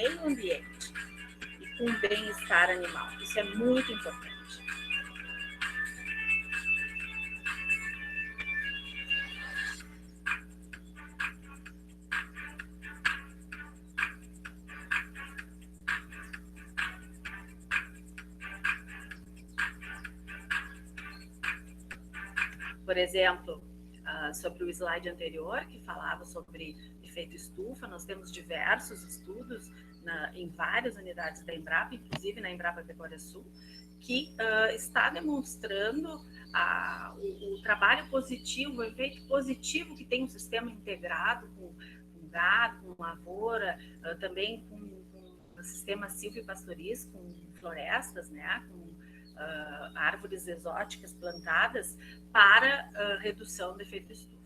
meio ambiente e com o bem-estar animal. Isso é muito importante. Por exemplo, sobre o slide anterior, que falava sobre efeito estufa, nós temos diversos estudos em várias unidades da Embrapa, inclusive na Embrapa Pecuária Sul, que está demonstrando o trabalho positivo, o efeito positivo que tem um sistema integrado com gado, com lavoura, também com o sistema silvopastoril, com florestas, né, com árvores exóticas plantadas para redução do efeito estufa.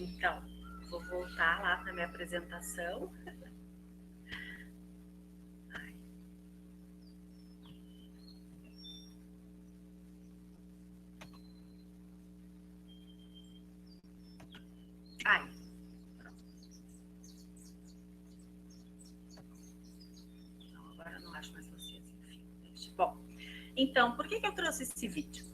Então, vou voltar lá para minha apresentação. Não, agora eu não acho mais vocês. Enfim. Bom, então, por que eu trouxe esse vídeo?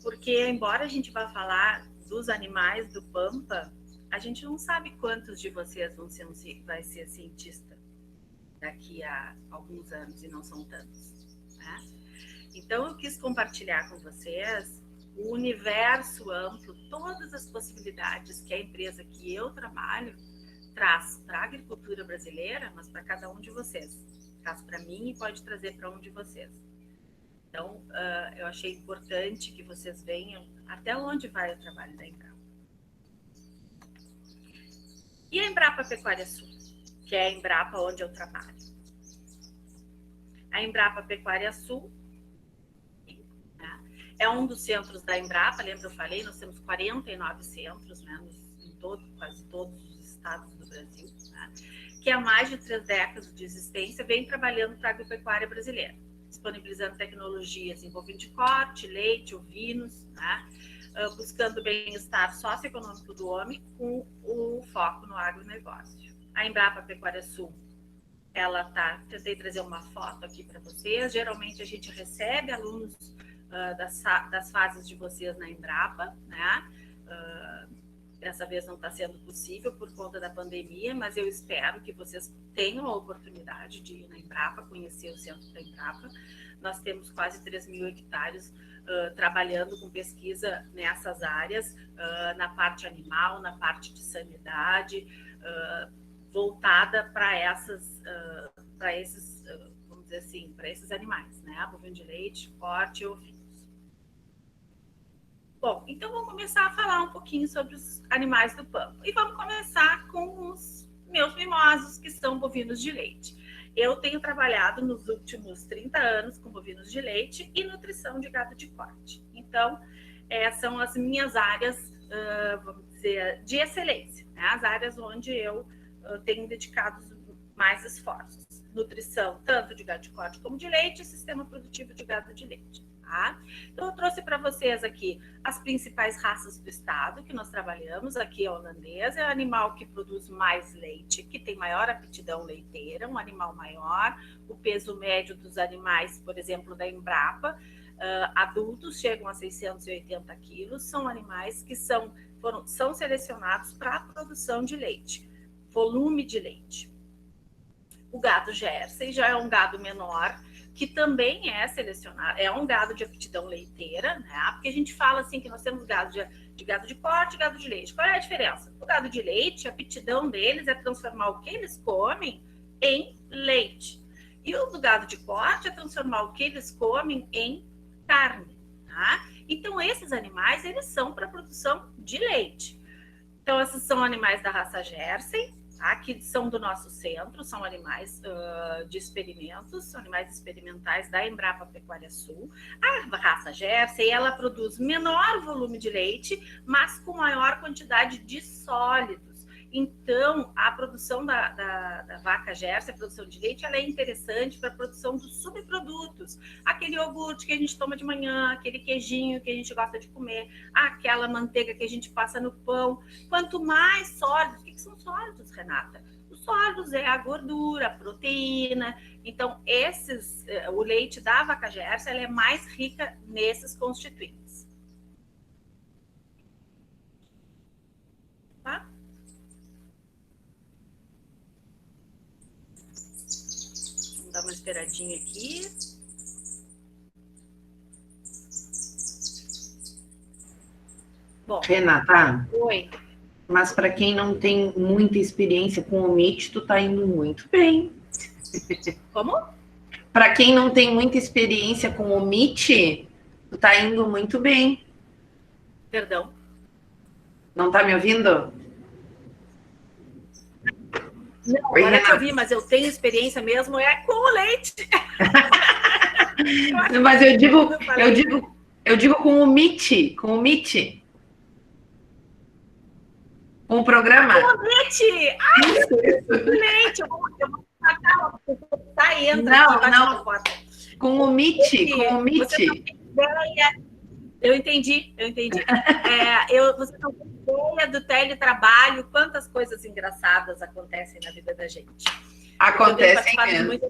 Porque, embora a gente vá falar dos animais do Pampa, a gente não sabe quantos de vocês vai ser cientista daqui a alguns anos, e não são tantos, né? Então, eu quis compartilhar com vocês o universo amplo, todas as possibilidades que a empresa que eu trabalho traz para a agricultura brasileira, mas para cada um de vocês. Traz para mim e pode trazer para um de vocês. Então, eu achei importante que vocês venham até onde vai o trabalho da Embrapa. E a Embrapa Pecuária Sul, que é a Embrapa onde eu trabalho. A Embrapa Pecuária Sul, né, é um dos centros da Embrapa. Lembra que eu falei, nós temos 49 centros, né, em quase todos os estados do Brasil, né, que há mais de 3 décadas de existência vem trabalhando para a agropecuária brasileira, disponibilizando tecnologias em bovino de corte, leite, ovinos, né, buscando o bem-estar socioeconômico do homem com o foco no agronegócio. A Embrapa Pecuária Sul, tentei trazer uma foto aqui para vocês. Geralmente a gente recebe alunos das fases de vocês na Embrapa, né? Dessa vez não está sendo possível por conta da pandemia, mas eu espero que vocês tenham a oportunidade de ir na Embrapa, conhecer o centro da Embrapa. Nós temos quase 3.000 hectares trabalhando com pesquisa nessas áreas, na parte animal, na parte de sanidade, voltada para esses, vamos dizer assim, para esses animais, né? Bovino de leite, corte e ovinos. Bom, então vamos começar a falar um pouquinho sobre os animais do Pampa. E vamos começar com os meus mimosos, que são bovinos de leite. Eu tenho trabalhado nos últimos 30 anos com bovinos de leite e nutrição de gado de corte. Então, são as minhas áreas, vamos dizer, de excelência, né? As áreas onde eu tenho dedicado mais esforços. Nutrição, tanto de gado de corte como de leite, e sistema produtivo de gado de leite. Tá? Tá? Então, eu trouxe para vocês aqui as principais raças do estado que nós trabalhamos. Aqui a holandesa é o animal que produz mais leite, que tem maior aptidão leiteira, um animal maior. O peso médio dos animais, por exemplo, da Embrapa, adultos chegam a 680 quilos, são animais que são selecionados para a produção de leite, volume de leite. O gado Jersey já é um gado menor, que também é selecionado, é um gado de aptidão leiteira, né? Porque a gente fala assim que nós temos gado de corte e gado de leite. Qual é a diferença? O gado de leite, a aptidão deles é transformar o que eles comem em leite. E o do gado de corte é transformar o que eles comem em carne, tá? Então, esses animais, eles são para produção de leite. Então, esses são animais da raça Jersey, tá? Que são do nosso centro, são animais de experimentos, são animais experimentais da Embrapa Pecuária Sul. A raça Jersey, ela produz menor volume de leite, mas com maior quantidade de sólidos. Então, a produção da vaca Jersey, a produção de leite, ela é interessante para a produção dos subprodutos. Aquele iogurte que a gente toma de manhã, aquele queijinho que a gente gosta de comer, aquela manteiga que a gente passa no pão. Quanto mais sólidos, o que são sólidos, Renata? Os sólidos é a gordura, a proteína. Então, o leite da vaca Jersey, ela é mais rica nesses constituintes. Tá? Vamos dar uma esperadinha aqui. Bom, Renata, oi. Mas para quem não tem muita experiência com o MIT, tu tá indo muito bem. Como? Para quem não tem muita experiência com o MIT, tu tá indo muito bem. Perdão. Não tá me ouvindo? Não, Oi, agora Renata. eu ouvi, mas eu tenho experiência mesmo com o leite. Mas eu digo com o MIT, com o MIT. Com o programa. Com o leite! Ai, isso. Leite! Eu vou matar tá, entra. Não. Com o MIT, com o MIT. Eu entendi. Você não tem ideia do teletrabalho, quantas coisas engraçadas acontecem na vida da gente. Acontecem mesmo.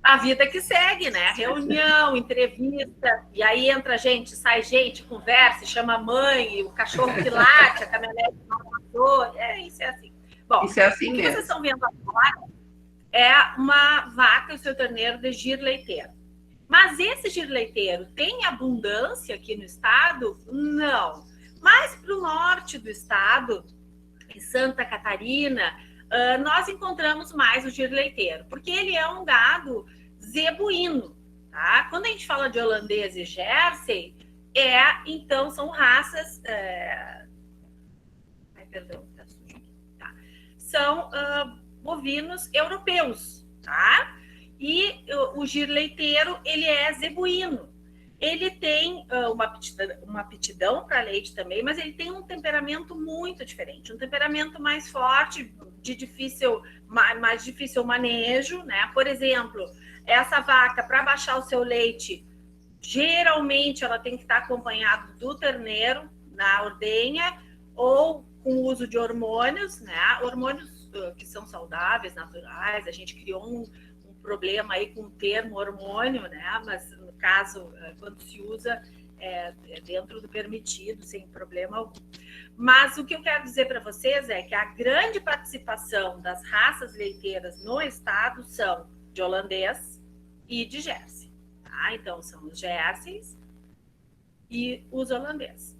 A vida que segue, né? Reunião, entrevista, e aí entra gente, sai gente, conversa, chama a mãe, o cachorro que late, a caminhonete que não passou. Isso é assim. Bom, isso é assim o que mesmo. vocês estão vendo agora é uma vaca e o seu terneiro de gir leiteiro. Mas esse gir leiteiro tem abundância aqui no estado? Não. Mas para o norte do estado, em Santa Catarina, nós encontramos mais o gir leiteiro, porque ele é um gado zebuíno, tá? Quando a gente fala de holandês e Jersey, então são raças... Tá. São bovinos europeus, tá? E o gir leiteiro, ele é zebuíno. Ele tem uma aptidão para leite também, mas ele tem um temperamento muito diferente, um temperamento mais forte, mais difícil manejo, né? Por exemplo, essa vaca, para baixar o seu leite, geralmente ela tem que estar acompanhada do terneiro na ordenha ou com o uso de hormônios, né? Hormônios que são saudáveis, naturais. A gente criou um problema aí com o termo hormônio, né? Mas no caso, quando se usa, é dentro do permitido, sem problema algum. Mas o que eu quero dizer para vocês é que a grande participação das raças leiteiras no estado são de holandês e de Jersey. Tá? Então, são os Jerseys e os holandeses.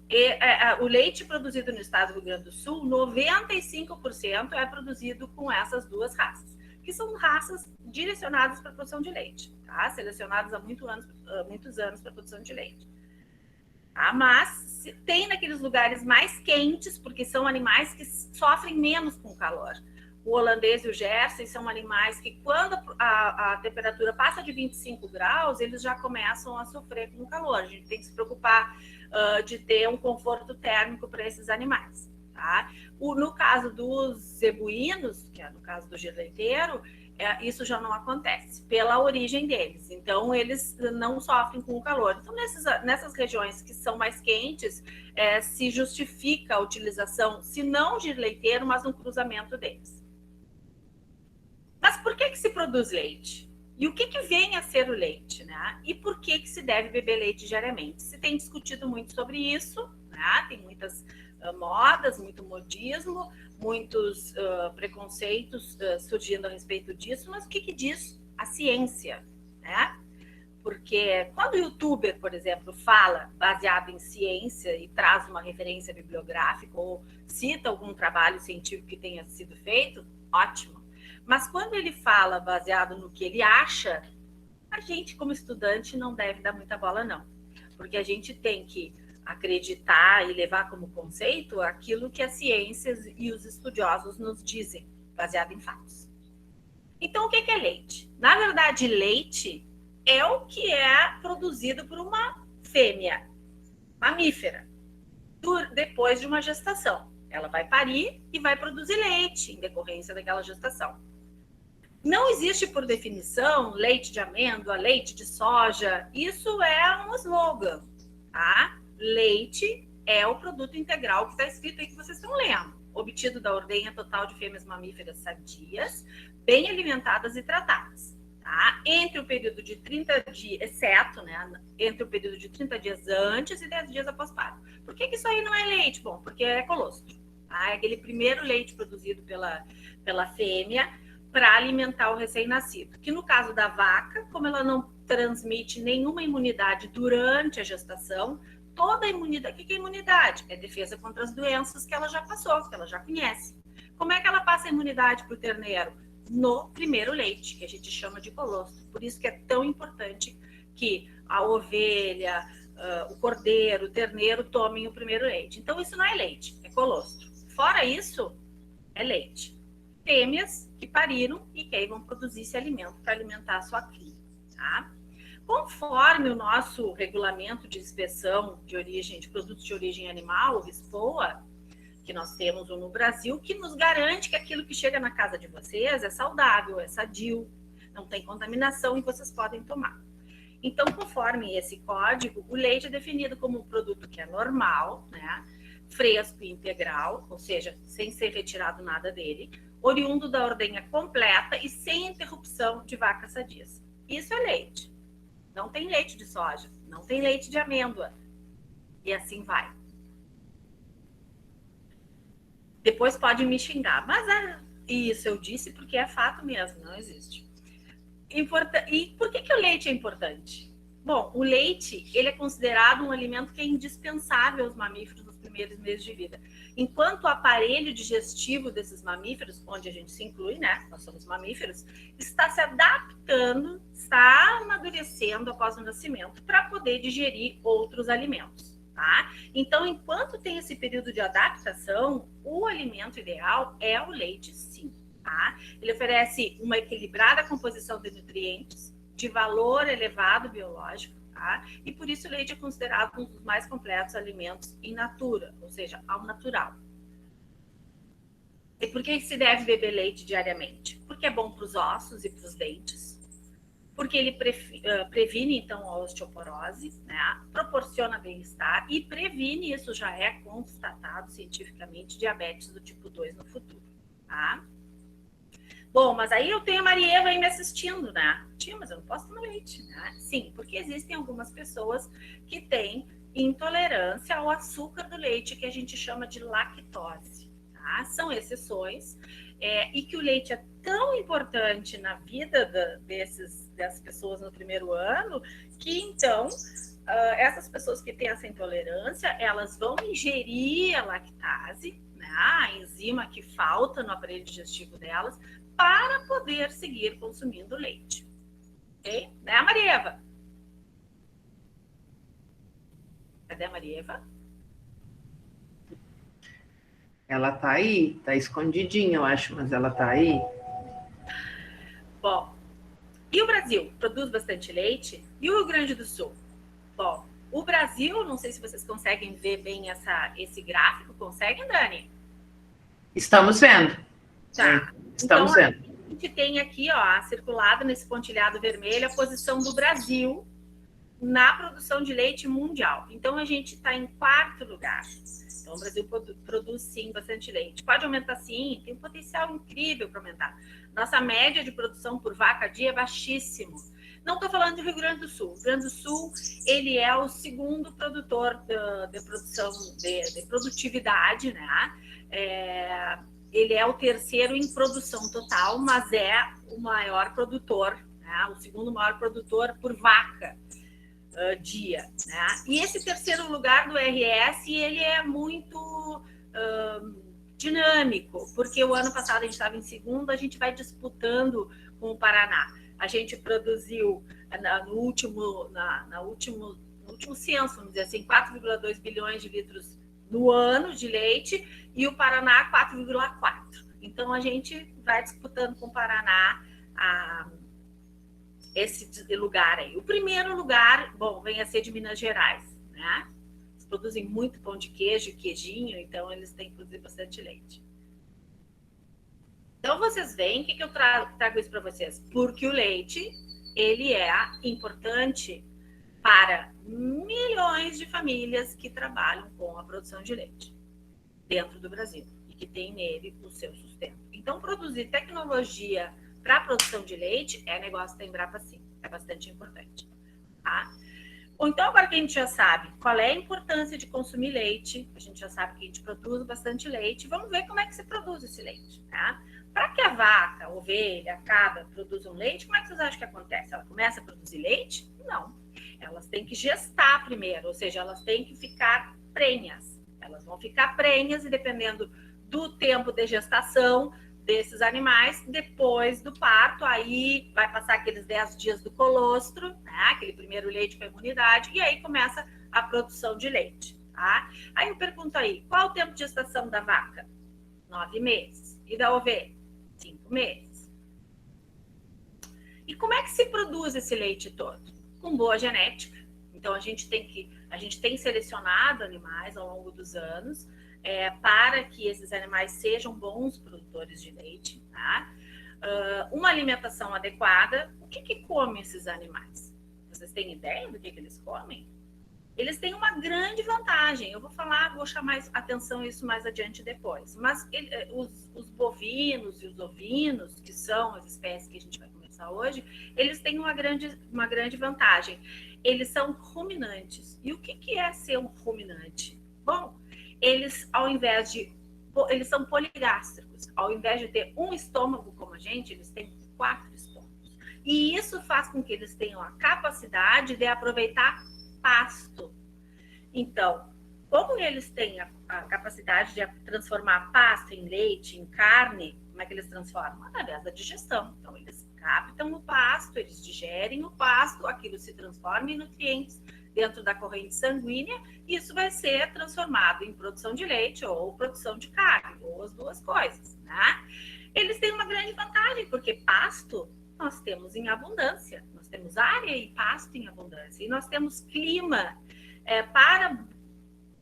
O leite produzido no estado do Rio Grande do Sul, 95% é produzido com essas duas raças, que são raças direcionadas para a produção de leite, tá? Selecionadas há muitos anos para a produção de leite. Tá? Mas tem naqueles lugares mais quentes, porque são animais que sofrem menos com o calor. O holandês e o Jersey são animais que, quando a temperatura passa de 25 graus, eles já começam a sofrer com o calor. A gente tem que se preocupar de ter um conforto térmico para esses animais. Tá? No caso dos zebuínos, que é no caso do gir leiteiro, isso já não acontece, pela origem deles. Então, eles não sofrem com o calor. Então, nessas regiões que são mais quentes, se justifica a utilização, se não de leiteiro, mas no cruzamento deles. Mas por que se produz leite? E o que vem a ser o leite, né? E por que se deve beber leite diariamente? Se tem discutido muito sobre isso, né? Tem muitas modas, muito modismo, muitos preconceitos surgindo a respeito disso, mas o que diz a ciência, né? Porque quando o youtuber, por exemplo, fala baseado em ciência e traz uma referência bibliográfica ou cita algum trabalho científico que tenha sido feito, ótimo. Mas quando ele fala baseado no que ele acha, a gente, como estudante, não deve dar muita bola, não. Porque a gente tem que acreditar e levar como conceito aquilo que as ciências e os estudiosos nos dizem, baseado em fatos. Então, o que é leite? Na verdade, leite é o que é produzido por uma fêmea mamífera depois de uma gestação. Ela vai parir e vai produzir leite em decorrência daquela gestação. Não existe, por definição, leite de amêndoa, leite de soja. Isso é um slogan, tá? Leite é o produto integral que está escrito aí que vocês estão lendo, obtido da ordenha total de fêmeas mamíferas sadias, bem alimentadas e tratadas, tá? Entre o período de 30 dias, exceto, né? Entre o período de 30 dias antes e 10 dias após parto. Por que isso aí não é leite? Bom, porque é colostro, tá? É aquele primeiro leite produzido pela fêmea para alimentar o recém-nascido. Que no caso da vaca, como ela não transmite nenhuma imunidade durante a gestação, toda a imunidade... O que é imunidade? É defesa contra as doenças que ela já passou, que ela já conhece. Como é que ela passa a imunidade para o terneiro? No primeiro leite, que a gente chama de colostro. Por isso que é tão importante que a ovelha, o cordeiro, o terneiro tomem o primeiro leite. Então, isso não é leite, é colostro. Fora isso, é leite. Fêmeas que pariram e que aí vão produzir esse alimento para alimentar a sua cria, tá? Conforme o nosso regulamento de inspeção de produtos de origem animal, o RISPOA, que nós temos no Brasil, que nos garante que aquilo que chega na casa de vocês é saudável, é sadio, não tem contaminação e vocês podem tomar. Então, conforme esse código, o leite é definido como um produto que é normal, né? Fresco e integral, ou seja, sem ser retirado nada dele, oriundo da ordenha completa e sem interrupção de vacas sadias. Isso é leite. Não tem leite de soja, não tem leite de amêndoa. E assim vai. Depois pode me xingar, mas isso eu disse porque é fato mesmo, não existe. E por que o leite é importante? Bom, o leite ele é considerado um alimento que é indispensável aos mamíferos nos primeiros meses de vida. Enquanto o aparelho digestivo desses mamíferos, onde a gente se inclui, né? Nós somos mamíferos, está se adaptando, está amadurecendo após o nascimento para poder digerir outros alimentos, tá? Então, enquanto tem esse período de adaptação, o alimento ideal é o leite, sim, tá? Ele oferece uma equilibrada composição de nutrientes, de valor elevado biológico, tá? E por isso o leite é considerado um dos mais completos alimentos in natura, ou seja, ao natural. E por que se deve beber leite diariamente? Porque é bom para os ossos e para os dentes, porque ele previne, então, a osteoporose, né? Proporciona bem-estar e previne, isso já é constatado cientificamente, diabetes do tipo 2 no futuro, tá? Bom, mas aí eu tenho a Marieva aí me assistindo, né? Tia, mas eu não posso tomar leite, né? Sim, porque existem algumas pessoas que têm intolerância ao açúcar do leite, que a gente chama de lactose, tá? São exceções, e que o leite é tão importante na vida dessas pessoas no primeiro ano, que então essas pessoas que têm essa intolerância, elas vão ingerir a lactase, né? A enzima que falta no aparelho digestivo delas, para poder seguir consumindo leite. Ok? Né, Marieva? Cadê a Marieva? Ela tá aí, tá escondidinha, eu acho, mas ela tá aí. Bom, e o Brasil? Produz bastante leite? E o Rio Grande do Sul? Bom, o Brasil, não sei se vocês conseguem ver bem esse gráfico. Conseguem, Dani? Estamos vendo. Tá. Estamos vendo. gente tem aqui, ó, circulado nesse pontilhado vermelho, a posição do Brasil na produção de leite mundial. Então, a gente está em 4º lugar. Então, o Brasil produz, sim, bastante leite. Pode aumentar, sim, tem um potencial incrível para aumentar. Nossa média de produção por vaca dia é baixíssimo. Não estou falando do Rio Grande do Sul. O Rio Grande do Sul, ele é o 2º produtor de produção, de produtividade, né? Ele é o 3º em produção total, mas é o maior produtor, né? O 2º maior produtor por vaca dia, né? E esse 3º lugar do RS, ele é muito dinâmico, porque o ano passado a gente estava em 2º, a gente vai disputando com o Paraná. A gente produziu no último censo, vamos dizer assim, 4,2 bilhões de litros no ano de leite, e o Paraná 4,4. Então a gente vai disputando com o Paraná esse lugar aí. O 1º lugar, bom, vem a ser de Minas Gerais, né? Eles produzem muito pão de queijo e queijinho, então eles têm que produzir bastante leite. Então vocês veem, o que eu trago isso para vocês? Porque o leite, ele é importante para milhões de famílias que trabalham com a produção de leite dentro do Brasil e que tem nele o seu sustento. Então, produzir tecnologia para a produção de leite é negócio da Embrapa, sim. É bastante importante. Tá? Ou então, agora que a gente já sabe qual é a importância de consumir leite, a gente já sabe que a gente produz bastante leite, vamos ver como é que se produz esse leite. Tá? Para que a vaca, a ovelha, a cabra produzam leite, como é que vocês acham que acontece? Ela começa a produzir leite? Não. Elas têm que gestar primeiro, ou seja, elas têm que ficar prenhas. Elas vão ficar prenhas e dependendo do tempo de gestação desses animais, depois do parto, aí vai passar aqueles 10 dias do colostro, né? Aquele primeiro leite com a imunidade, e aí começa a produção de leite. Tá? Aí eu pergunto aí, qual o tempo de gestação da vaca? 9 meses. E da ovelha? 5 meses. E como é que se produz esse leite todo? Com boa genética. Então, a gente tem selecionado animais ao longo dos anos para que esses animais sejam bons produtores de leite. Tá? Uma alimentação adequada. O que comem esses animais? Vocês têm ideia do que eles comem? Eles têm uma grande vantagem. Eu vou chamar atenção isso mais adiante depois. Mas os bovinos e os ovinos, que são as espécies que a gente vai conversar hoje, eles têm uma grande vantagem. Eles são ruminantes. E o que é ser um ruminante? Bom, eles são poligástricos. Ao invés de ter um estômago como a gente, eles têm 4 estômagos. E isso faz com que eles tenham a capacidade de aproveitar pasto. Então, como eles têm a capacidade de transformar pasto em leite, em carne, como é que eles transformam? Através da digestão. Então, eles captam o pasto, eles digerem o pasto, aquilo se transforma em nutrientes dentro da corrente sanguínea, e isso vai ser transformado em produção de leite ou produção de carne, ou as duas coisas, né? Eles têm uma grande vantagem, porque pasto nós temos em abundância, nós temos área e pasto em abundância, e nós temos clima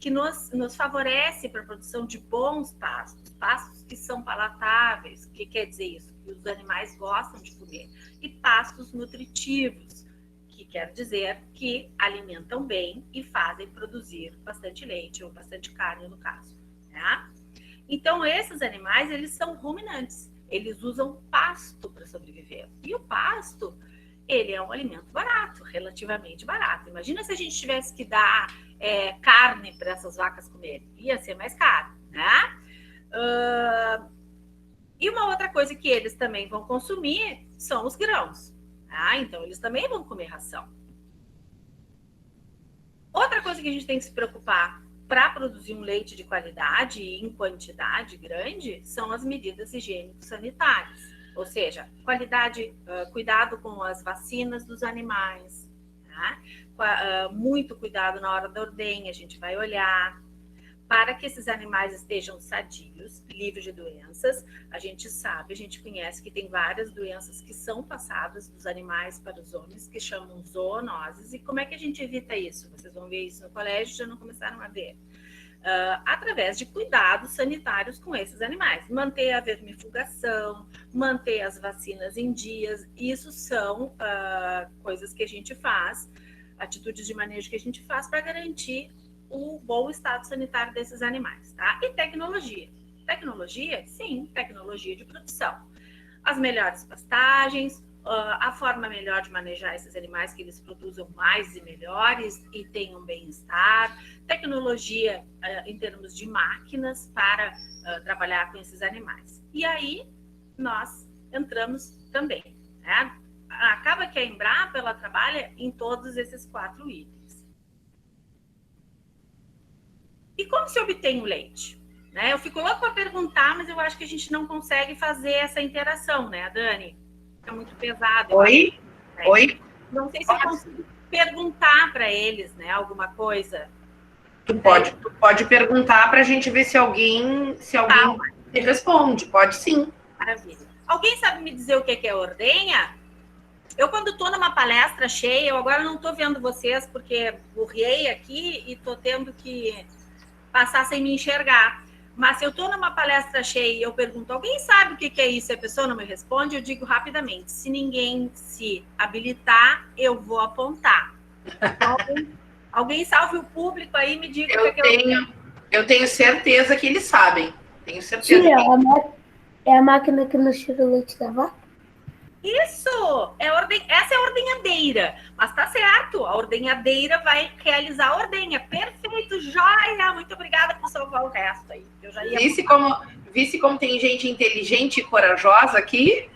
que nos favorece para a produção de bons pastos que são palatáveis. O que quer dizer isso? Que os animais gostam de comer. E pastos nutritivos, que quer dizer que alimentam bem e fazem produzir bastante leite ou bastante carne, no caso. Né? Então, esses animais, eles são ruminantes. Eles usam pasto para sobreviver. E o pasto, ele é um alimento barato, relativamente barato. Imagina se a gente tivesse que dar carne para essas vacas comerem. Ia ser mais caro, né? E uma outra coisa que eles também vão consumir são os grãos. Tá? Então, eles também vão comer ração. Outra coisa que a gente tem que se preocupar para produzir um leite de qualidade e em quantidade grande são as medidas higiênico-sanitárias. Ou seja, qualidade, cuidado com as vacinas dos animais, tá? Muito cuidado na hora da ordenha, a gente vai olhar para que esses animais estejam sadios, livres de doenças. A gente conhece que tem várias doenças que são passadas dos animais para os homens, que chamam zoonoses. E como é que a gente evita isso? Vocês vão ver isso no colégio, já não começaram a ver. através de cuidados sanitários com esses animais. Manter a vermifugação, manter as vacinas em dias, isso são coisas que a gente faz, atitudes de manejo que a gente faz para garantir o bom estado sanitário desses animais, tá? E tecnologia. Tecnologia? Sim, tecnologia de produção. As melhores pastagens, a forma melhor de manejar esses animais, que eles produzam mais e melhores e tenham bem-estar, tecnologia em termos de máquinas para trabalhar com esses animais. E aí nós entramos também, né? Acaba que a Embrapa, ela trabalha em todos esses 4 itens. E como se obtém o leite? Né? Eu fico louco para perguntar, mas eu acho que a gente não consegue fazer essa interação, né, Dani? É muito pesado. Oi? Acho, né? Oi? Não sei se eu consigo perguntar para eles, né, alguma coisa. Tu pode perguntar para a gente ver se alguém te responde. Pode sim. Maravilha. Alguém sabe me dizer o que é ordenha? Eu, quando estou numa palestra cheia, eu agora não estou vendo vocês porque burrei aqui e estou tendo que passar sem me enxergar. Mas se eu estou numa palestra cheia e eu pergunto, alguém sabe o que é isso? E a pessoa não me responde, eu digo rapidamente. Se ninguém se habilitar, eu vou apontar. Então, alguém salve o público aí e me diga o que é. Eu tenho certeza que eles sabem. Tenho certeza. Tia, é a máquina que nos tira o leite da vaca? Isso! Essa é a ordenhadeira. Mas tá certo, a ordenhadeira vai realizar a ordenha. Perfeito, joia! Muito obrigada por salvar o resto aí. Eu já ia... Visse como tem gente inteligente e corajosa aqui?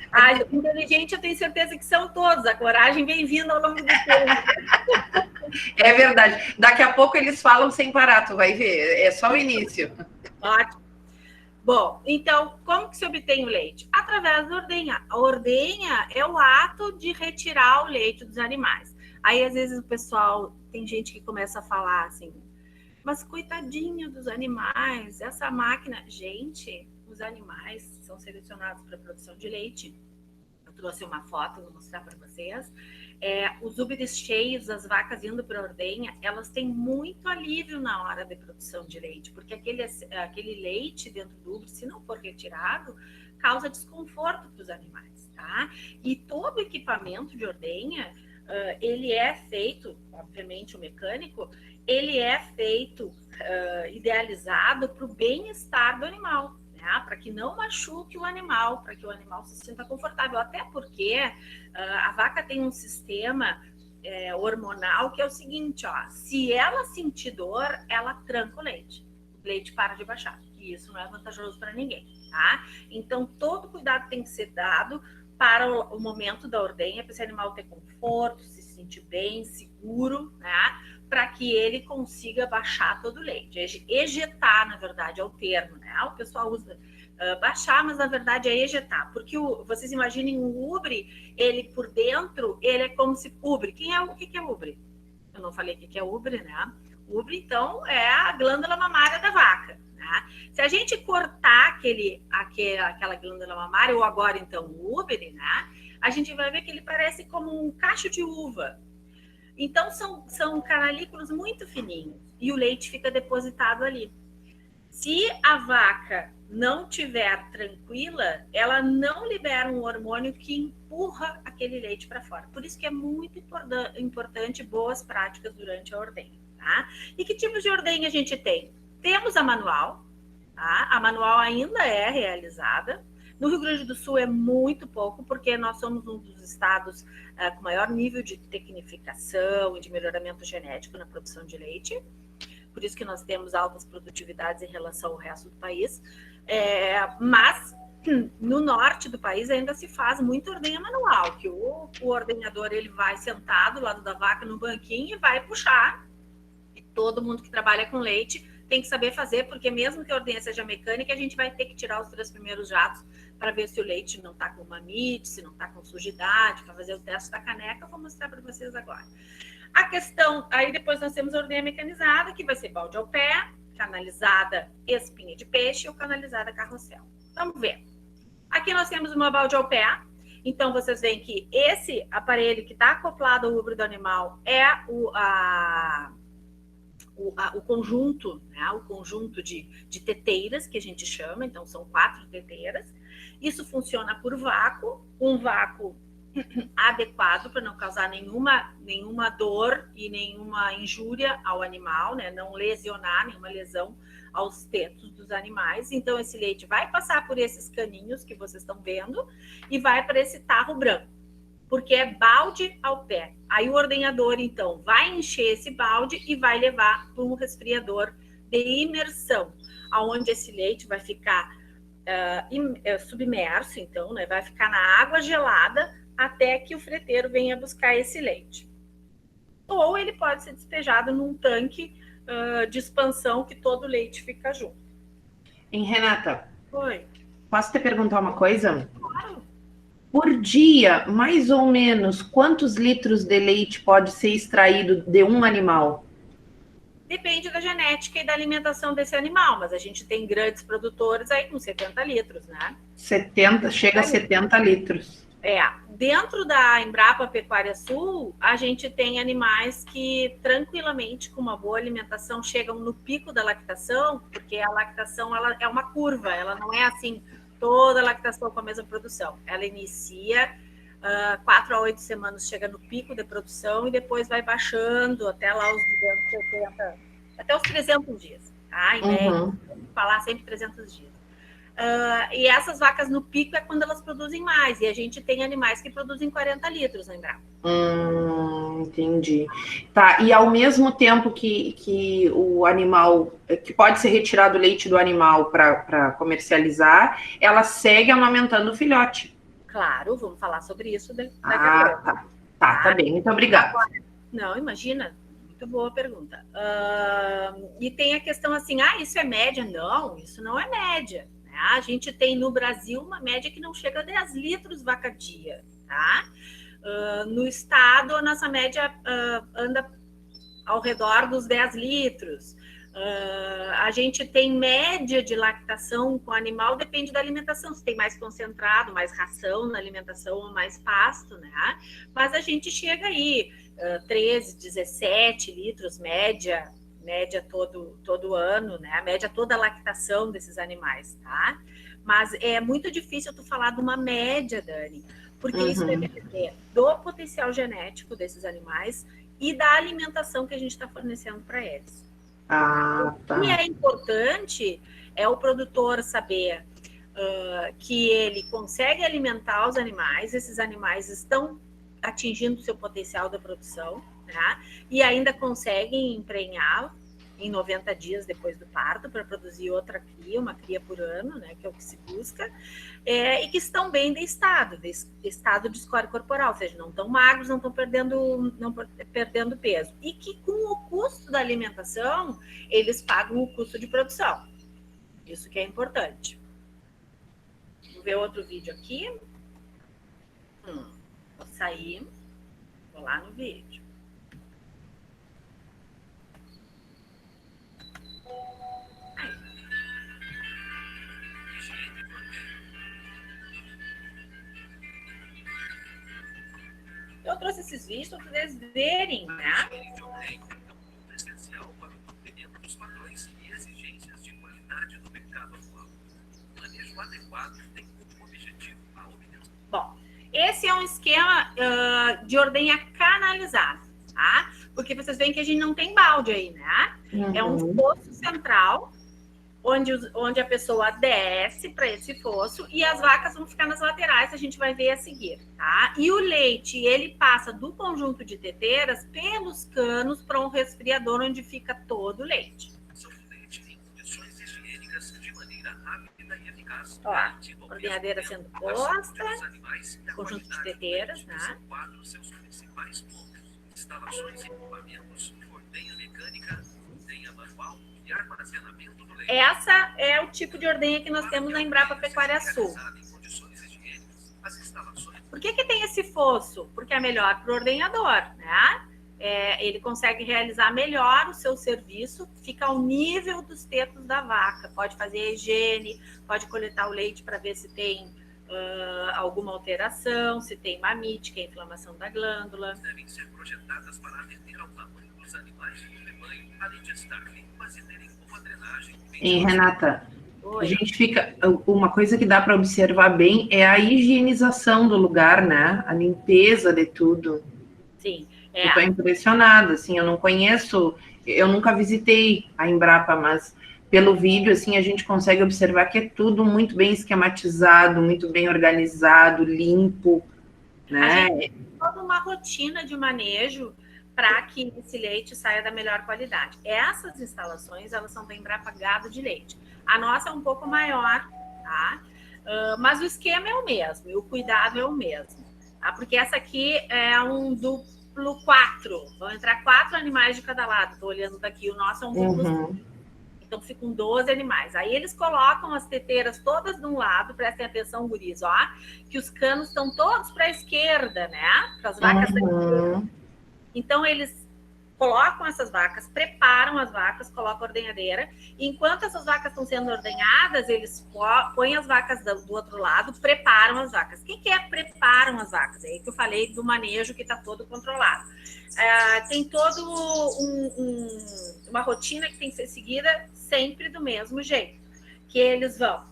Inteligente eu tenho certeza que são todos. A coragem vem vindo ao longo do tempo. É verdade. Daqui a pouco eles falam sem parar, tu vai ver. É só o início. Ótimo. Bom, então, como que se obtém o leite? Através da ordenha. A ordenha é o ato de retirar o leite dos animais. Aí, às vezes, o pessoal, tem gente que começa a falar assim, mas coitadinho dos animais, essa máquina... Gente, os animais são selecionados para a produção de leite. Eu trouxe uma foto, vou mostrar para vocês. Os úberes cheios, as vacas indo para a ordenha, elas têm muito alívio na hora da produção de leite, porque aquele leite dentro do úbere, se não for retirado, causa desconforto para os animais, tá? E todo equipamento de ordenha, ele é feito, obviamente o mecânico, ele é feito, idealizado para o bem-estar do animal, para que não machuque o animal, para que o animal se sinta confortável. Até porque a vaca tem um sistema hormonal que é o seguinte, ó, se ela sentir dor, ela tranca o leite para de baixar, e isso não é vantajoso para ninguém, tá? Então, todo cuidado tem que ser dado para o momento da ordenha, para esse animal ter conforto, se sentir bem, seguro, né? Para que ele consiga baixar todo o leite. Ejetar, na verdade, é o termo, né? O pessoal usa baixar, mas na verdade é ejetar. Porque vocês imaginem um ubre, ele por dentro, ele é como se... Ubre, o que é ubre? Eu não falei o que é ubre, né? Ubre, então, é a glândula mamária da vaca, né? Se a gente cortar aquela glândula mamária, ou agora, então, o ubre, né? A gente vai ver que ele parece como um cacho de uva. Então, são canalículos muito fininhos e o leite fica depositado ali. Se a vaca não estiver tranquila, ela não libera um hormônio que empurra aquele leite para fora. Por isso que é muito importante boas práticas durante a ordenha, tá? E que tipos de ordenha a gente tem? Temos a manual, tá? A manual ainda é realizada. No Rio Grande do Sul é muito pouco, porque nós somos um dos estados com maior nível de tecnificação e de melhoramento genético na produção de leite. Por isso que nós temos altas produtividades em relação ao resto do país. Mas no norte do país ainda se faz muita ordenha manual, que o ordenhador ele vai sentado do lado da vaca no banquinho e vai puxar. E todo mundo que trabalha com leite tem que saber fazer, porque mesmo que a ordenha seja mecânica, a gente vai ter que tirar os 3 primeiros jatos para ver se o leite não está com mamite, se não está com sujidade, para fazer o teste da caneca. Eu vou mostrar para vocês agora. A questão, aí depois nós temos a ordenha mecanizada, que vai ser balde ao pé, canalizada espinha de peixe ou canalizada carrossel. Vamos ver. Aqui nós temos uma balde ao pé. Então, vocês veem que esse aparelho que está acoplado ao úbere do animal é o conjunto, né? O conjunto de teteiras, que a gente chama, então são 4 teteiras. Isso funciona por vácuo, um vácuo adequado para não causar nenhuma dor e nenhuma injúria ao animal, né? Não lesionar, nenhuma lesão aos tetos dos animais. Então, esse leite vai passar por esses caninhos que vocês estão vendo e vai para esse tarro branco, porque é balde ao pé. Aí o ordenhador, então, vai encher esse balde e vai levar para um resfriador de imersão, onde esse leite vai ficar submerso, então, né? Vai ficar na água gelada até que o freteiro venha buscar esse leite. Ou ele pode ser despejado num tanque de expansão que todo o leite fica junto. Renata, Oi. posso te perguntar uma coisa? Claro. Por dia, mais ou menos, quantos litros de leite pode ser extraído de um animal? Depende da genética e da alimentação desse animal, mas a gente tem grandes produtores aí com 70 litros, né? 70, chega a 70 litros. Dentro da Embrapa Pecuária Sul, a gente tem animais que tranquilamente, com uma boa alimentação, chegam no pico da lactação, porque a lactação ela é uma curva, ela não é assim, toda a lactação com a mesma produção. Ela inicia 4 a 8 semanas, chega no pico da produção e depois vai baixando até lá os 280, até os 300 dias, tá? Em média, vamos falar sempre 300 dias. E essas vacas no pico é quando elas produzem mais. E a gente tem animais que produzem 40 litros na Embrapa. Entendi. Tá, e ao mesmo tempo que o animal, que pode ser retirado o leite do animal para comercializar, ela segue amamentando o filhote. Claro, vamos falar sobre isso daqui a pouco. Tá bem, muito obrigada. Não, imagina. Muito boa pergunta. E tem a questão assim, isso é média? Não, isso não é média. A gente tem no Brasil uma média que não chega a 10 litros vaca dia, tá? No estado, a nossa média anda ao redor dos 10 litros. A gente tem média de lactação com animal, depende da alimentação, se tem mais concentrado, mais ração na alimentação ou mais pasto, né? Mas a gente chega aí, 13, 17 litros, média todo ano, né? A média toda a lactação desses animais, tá? Mas é muito difícil tu falar de uma média, Dani, porque isso deve depender do potencial genético desses animais e da alimentação que a gente está fornecendo para eles. Tá. O que é importante é o produtor saber que ele consegue alimentar os animais, esses animais estão atingindo o seu potencial da produção, né? E ainda conseguem emprenhar em 90 dias depois do parto para produzir outra cria, uma cria por ano, né, que é o que se busca, e que estão bem de estado de score corporal, ou seja, não estão magros, não estão perdendo peso. E que com o custo da alimentação, eles pagam o custo de produção. Isso que é importante. Vou ver outro vídeo aqui. Vou sair, vou lá no vídeo. Eu trouxe esses vídeos para vocês verem, né? Bom, esse é um esquema de ordenha canalizada, tá? Porque vocês veem que a gente não tem balde aí, né? É um fosso central, onde a pessoa desce para esse fosso e as vacas vão ficar nas laterais, a gente vai ver a seguir, tá? E o leite, ele passa do conjunto de teteiras pelos canos para um resfriador onde fica todo o leite. Ó, a ordenhadeira sendo posta, conjunto de teteiras, né? Instalações e equipamentos, ordenha mecânica, ordenha manual e armazenamento do leite. Essa é o tipo de ordenha que nós temos na Embrapa Pecuária Sul. Por que tem esse fosso? Porque é melhor para o ordenhador, né? Ele consegue realizar melhor o seu serviço, fica ao nível dos tetos da vaca, pode fazer a higiene, pode coletar o leite para ver se tem alguma alteração, se tem mamite, que é a inflamação da glândula. Devem ser projetadas para atender ao tamanho dos animais do rebanho, além de estar limpas e terem boa drenagem. E Renata, Oi. a gente fica. Uma coisa que dá para observar bem é a higienização do lugar, né? A limpeza de tudo. Sim. Eu tô impressionada, assim, eu não conheço, eu nunca visitei a Embrapa, mas pelo vídeo, assim, a gente consegue observar que é tudo muito bem esquematizado, muito bem organizado, limpo, né? A gente tem toda uma rotina de manejo para que esse leite saia da melhor qualidade. Essas instalações, elas são da Embrapa Gado de Leite. A nossa é um pouco maior, tá? Mas o esquema é o mesmo, e o cuidado é o mesmo, tá? Porque essa aqui é um duplo 4, vão entrar 4 animais de cada lado. Estou olhando daqui, o nosso é um duplo, então ficam 12 animais. Aí eles colocam as teteiras todas de um lado, prestem atenção, guris, ó, que os canos estão todos para a esquerda, né? Para as vacas da esquerda. Então eles colocam essas vacas, preparam as vacas, colocam a ordenhadeira. E enquanto essas vacas estão sendo ordenhadas, eles põem as vacas do outro lado, preparam as vacas. O que é preparam as vacas? É aí que eu falei do manejo que está todo controlado. Tem todo uma rotina que tem que ser seguida sempre do mesmo jeito. Que eles vão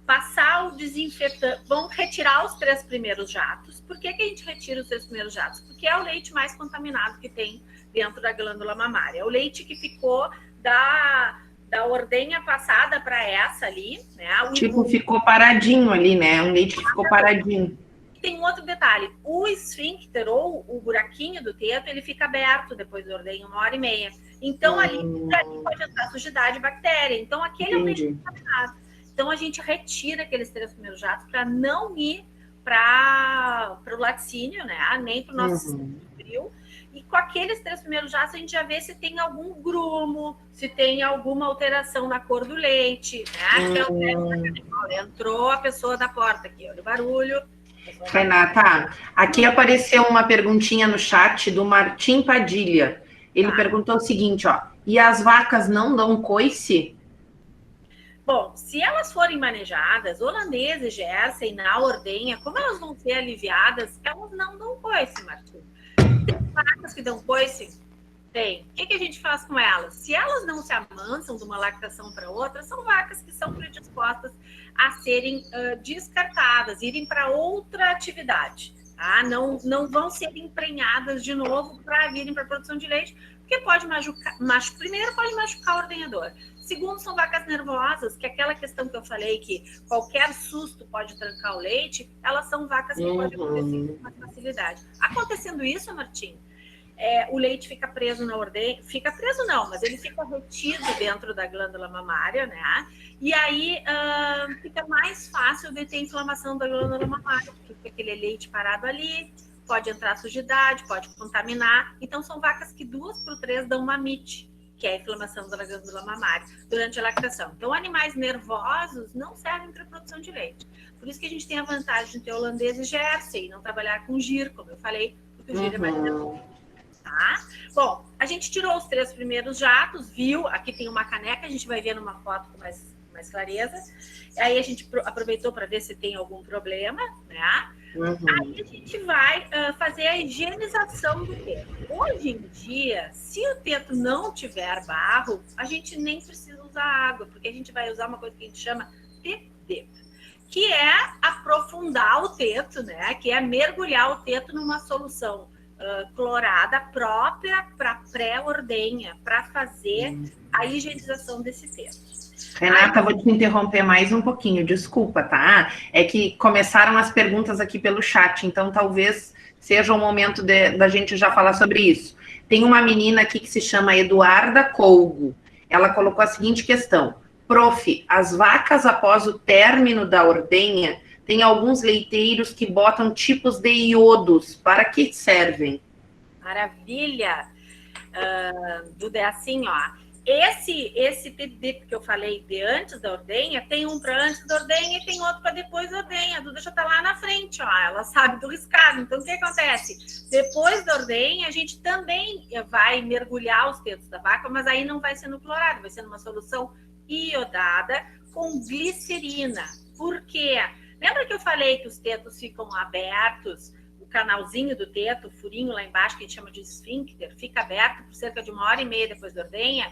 passar o desinfetante, vão retirar os 3 primeiros jatos. Por que a gente retira os 3 primeiros jatos? Porque é o leite mais contaminado que tem dentro da glândula mamária. É o leite que ficou da ordenha passada para essa ali, né? Tipo, ficou paradinho ali, né? Um leite que ficou paradinho. Tem um outro detalhe, o esfíncter ou o buraquinho do teto, ele fica aberto depois da ordenha 1h30. Então, ali pode entrar sujidade e bactéria. Então, aquele é o leite contaminado. Então, a gente retira aqueles 3 primeiros jatos para não ir para o laticínio, né? Nem para o nosso sistema frio. E com aqueles 3 primeiros jatos, a gente já vê se tem algum grumo, se tem alguma alteração na cor do leite, né? Entrou a pessoa da porta aqui, olha o barulho. Renata, aqui apareceu uma perguntinha no chat do Martim Padilha. Ele perguntou o seguinte, ó, e as vacas não dão coice? Bom, se elas forem manejadas, holandesa e Jersey na ordenha, como elas vão ser aliviadas, elas não dão coice, Martim. Tem vacas que dão coice? Tem. O que a gente faz com elas? Se elas não se amansam de uma lactação para outra, são vacas que são predispostas a serem descartadas, irem para outra atividade. Tá? Não vão ser emprenhadas de novo para virem para a produção de leite, porque pode machucar. Primeiro, pode machucar o ordenhador. Segundo, são vacas nervosas, que é aquela questão que eu falei, que qualquer susto pode trancar o leite, elas são vacas que podem acontecer com mais facilidade. Acontecendo isso, Martim, o leite fica preso na ordenha, fica preso não, mas ele fica retido dentro da glândula mamária, né? E aí fica mais fácil de ter inflamação da glândula mamária, porque fica aquele leite parado ali, pode entrar sujidade, pode contaminar. Então, são vacas que 2 por 3 dão mamite, que é a inflamação da glândula mamária durante a lactação. Então, animais nervosos não servem para produção de leite. Por isso que a gente tem a vantagem de ter holandês e Jersey, e não trabalhar com gir, como eu falei, porque o gir é mais nervoso. Tá? Bom, a gente tirou os 3 primeiros jatos, viu? Aqui tem uma caneca, a gente vai ver numa foto com mais clareza. Aí a gente aproveitou para ver se tem algum problema, né? Aí a gente vai fazer a higienização do teto. Hoje em dia, se o teto não tiver barro, a gente nem precisa usar água, porque a gente vai usar uma coisa que a gente chama TD, que é aprofundar o teto, né? Que é mergulhar o teto numa solução clorada própria para pré-ordenha, para fazer a higienização desse teto. Renata, vou te interromper mais um pouquinho, desculpa, tá? É que começaram as perguntas aqui pelo chat, então talvez seja o momento da gente já falar sobre isso. Tem uma menina aqui que se chama Eduarda Colgo. Ela colocou a seguinte questão. Prof, as vacas após o término da ordenha, tem alguns leiteiros que botam tipos de iodos. Para que servem? Maravilha! Duda, é assim, ó. Esse TD que eu falei de antes da ordenha, tem um para antes da ordenha e tem outro para depois da ordenha. A Duda já está lá na frente, ó, ela sabe do riscado. Então, o que acontece? Depois da ordenha, a gente também vai mergulhar os tetos da vaca, mas aí não vai ser no clorado, vai ser numa solução iodada com glicerina. Por quê? Lembra que eu falei que os tetos ficam abertos, o canalzinho do teto, o furinho lá embaixo, que a gente chama de esfíncter, fica aberto por cerca de 1h30 depois da ordenha?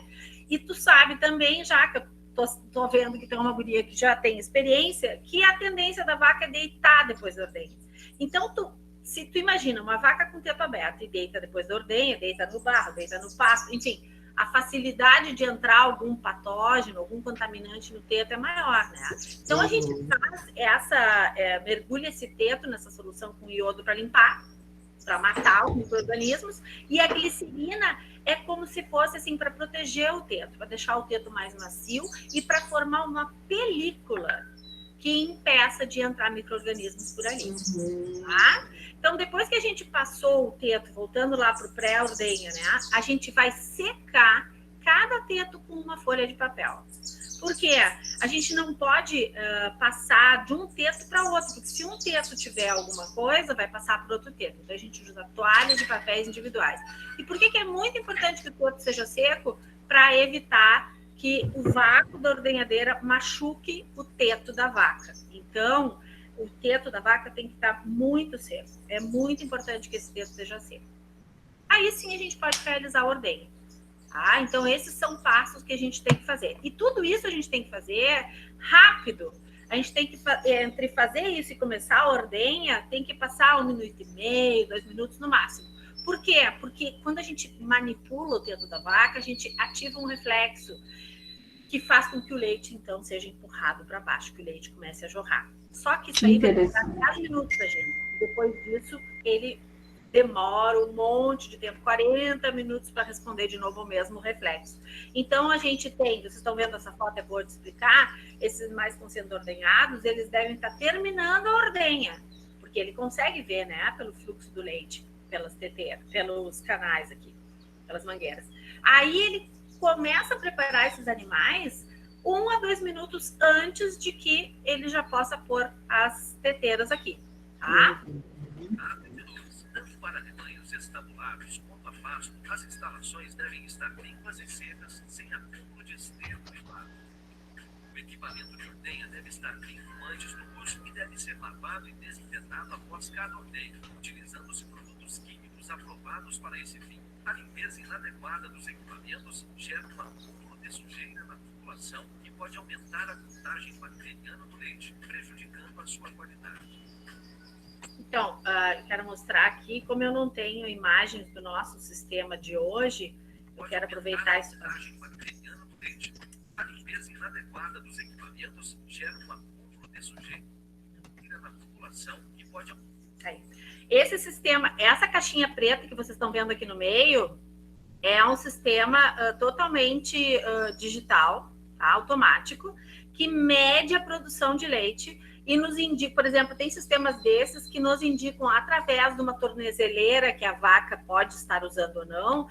E tu sabe também, já que eu tô vendo que tem uma guria que já tem experiência, que a tendência da vaca é deitar depois da ordenha. Então, se tu imagina uma vaca com o teto aberto e deita depois da ordenha, deita no barro, deita no pasto, enfim, a facilidade de entrar algum patógeno, algum contaminante no teto é maior, né? Então, a gente faz mergulha esse teto nessa solução com iodo para limpar, para matar os micro-organismos, e a glicerina é como se fosse assim para proteger o teto, para deixar o teto mais macio e para formar uma película que impeça de entrar micro-organismos por ali. Tá? Então, depois que a gente passou o teto, voltando lá para o pré-ordenha, né? A gente vai secar cada teto com uma folha de papel. Por quê? A gente não pode passar de um teto para outro, porque se um teto tiver alguma coisa, vai passar para outro teto. Então, a gente usa toalhas de papéis individuais. E por que é muito importante que o teto seja seco? Para evitar que o vácuo da ordenhadeira machuque o teto da vaca. Então, o teto da vaca tem que estar muito seco. É muito importante que esse teto seja seco. Aí sim a gente pode realizar a ordenha. Tá? Então, esses são passos que a gente tem que fazer. E tudo isso a gente tem que fazer rápido. A gente tem que, entre fazer isso e começar a ordenha, tem que passar 1 minuto e meio, 2 minutos no máximo. Por quê? Porque quando a gente manipula o teto da vaca, a gente ativa um reflexo que faz com que o leite, então, seja empurrado para baixo, que o leite comece a jorrar. Só que isso aí vai demorar 10 minutos da gente. Depois disso, ele demora um monte de tempo, 40 minutos para responder de novo o mesmo reflexo. Então, a gente tem, vocês estão vendo essa foto, é boa de explicar, esses mais que estão sendo ordenhados, eles devem estar terminando a ordenha, porque ele consegue ver, né, pelo fluxo do leite, pelas teteiras, pelos canais aqui, pelas mangueiras. Aí ele começa a preparar esses animais 1 a 2 minutos antes de que ele já possa pôr as teteiras aqui, tá? Tanto para rebanhos estabulados quanto a pasto, as instalações devem estar limpas e secas, sem acúmulo de esterco e barro. O equipamento de ordenha deve estar limpo antes do uso e deve ser lavado e desinfetado após cada ordenha, utilizando-se produtos químicos aprovados para esse fim. A limpeza inadequada dos equipamentos gera um acúmulo de sujeira na população que pode aumentar a contagem bacteriana do leite, prejudicando a sua qualidade. Então, quero mostrar aqui, como eu não tenho imagens do nosso sistema de hoje, eu quero aproveitar isso. A limpeza inadequada dos equipamentos gera um acúmulo de sujeira na população que pode aumentar. Esse sistema, essa caixinha preta que vocês estão vendo aqui no meio, é um sistema totalmente digital, tá? Automático, que mede a produção de leite e nos indica, por exemplo, tem sistemas desses que nos indicam através de uma tornezeleira que a vaca pode estar usando ou não,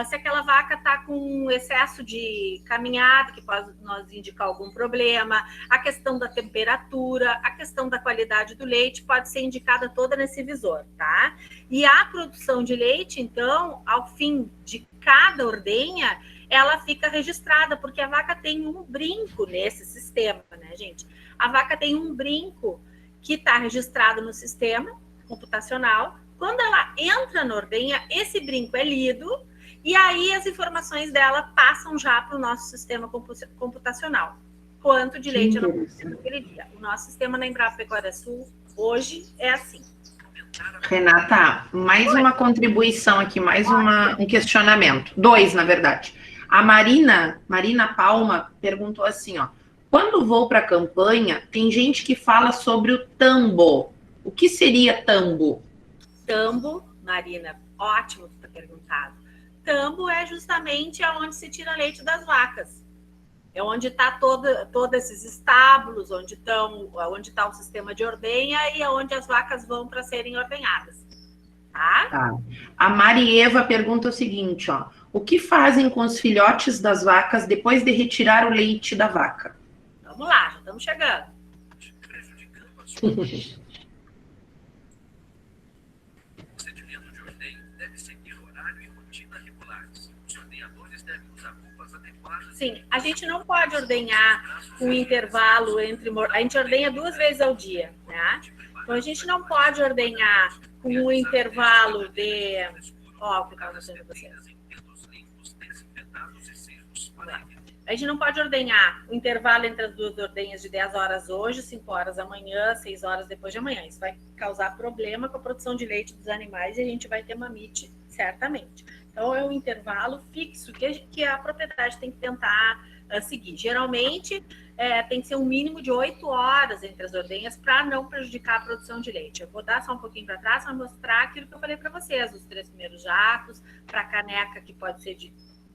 se aquela vaca está com excesso de caminhada, que pode nos indicar algum problema, a questão da temperatura, a questão da qualidade do leite pode ser indicada toda nesse visor, tá? E a produção de leite, então, ao fim de cada ordenha, ela fica registrada, porque a vaca tem um brinco nesse sistema, né, gente? A vaca tem um brinco que está registrado no sistema computacional. Quando ela entra na ordenha, esse brinco é lido e aí as informações dela passam já para o nosso sistema computacional. Quanto de leite ela precisa naquele dia. O nosso sistema na Embrapa Pecuária Sul hoje é assim. Renata, mais uma contribuição aqui, mais um questionamento. 2, na verdade. A Marina Palma perguntou assim, ó. Quando vou para a campanha, tem gente que fala sobre o tambo. O que seria tambo? Tambo, Marina, ótimo que está perguntado. Tambo é justamente onde se tira leite das vacas. É onde está todos esses estábulos, onde está o sistema de ordenha e é onde as vacas vão para serem ordenhadas. Tá? A Marieva pergunta o seguinte, ó. O que fazem com os filhotes das vacas depois de retirar o leite da vaca? Vamos lá, já estamos chegando. O procedimento de ordenha deve seguir horário e rotina regulares. Os ordenhadores devem usar roupas adequadas. Sim, a gente não pode ordenhar um intervalo entre... A gente ordenha 2 vezes ao dia, né? Então, a gente não pode ordenhar com um intervalo de... Ó, o que eu estava mostrando para vocês. A gente não pode ordenhar o intervalo entre as 2 ordenhas de 10 horas hoje, 5 horas amanhã, 6 horas depois de amanhã. Isso vai causar problema com a produção de leite dos animais e a gente vai ter mamite, certamente. Então, é um intervalo fixo que a propriedade tem que tentar seguir. Geralmente, tem que ser um mínimo de 8 horas entre as ordenhas para não prejudicar a produção de leite. Eu vou dar só um pouquinho para trás para mostrar aquilo que eu falei para vocês, os 3 primeiros jacos, para a caneca que pode ser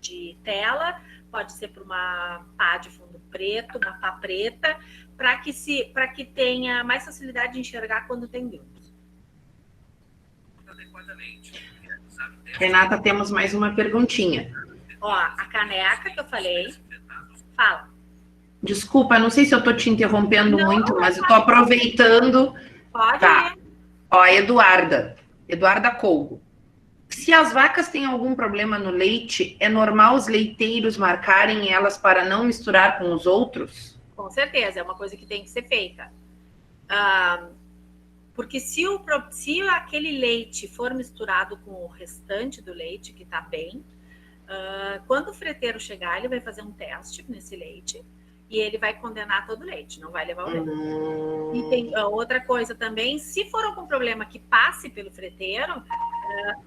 de tela, pode ser para uma pá de fundo preto, uma pá preta, para que tenha mais facilidade de enxergar quando tem grupos. Renata, temos mais uma perguntinha. Ó, a caneca que eu falei, fala. Desculpa, não sei se eu estou te interrompendo Não, muito, mas eu estou aproveitando. Pode Tá. ir. Ó, Eduarda Colgo. Se as vacas têm algum problema no leite, é normal os leiteiros marcarem elas para não misturar com os outros? Com certeza, é uma coisa que tem que ser feita. Porque se aquele leite for misturado com o restante do leite, que está bem, quando o freteiro chegar, ele vai fazer um teste nesse leite e ele vai condenar todo o leite, não vai levar o leite. E tem outra coisa também, se for algum problema que passe pelo freteiro,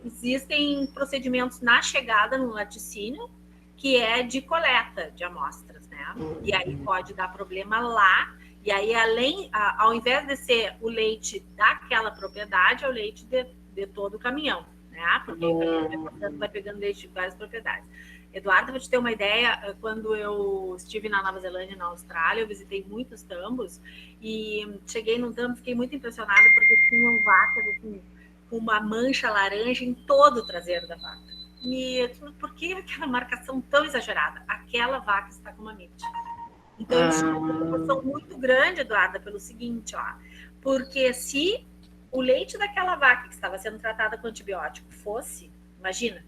existem procedimentos na chegada no laticínio que é de coleta de amostras, né? E aí pode dar problema lá. E aí, ao invés de ser o leite daquela propriedade, é o leite de todo o caminhão, né? Porque o caminhão vai pegando leite de várias propriedades. Eduardo, vou te ter uma ideia, quando eu estive na Nova Zelândia e na Austrália, eu visitei muitos tambos e cheguei num tambo, fiquei muito impressionada porque tinham vacas assim, com uma mancha laranja em todo o traseiro da vaca. E por que aquela marcação tão exagerada? Aquela vaca está com mamite. Então, eles tinham uma proporção muito grande, Eduarda, pelo seguinte, ó. Porque se o leite daquela vaca que estava sendo tratada com antibiótico fosse, imagina,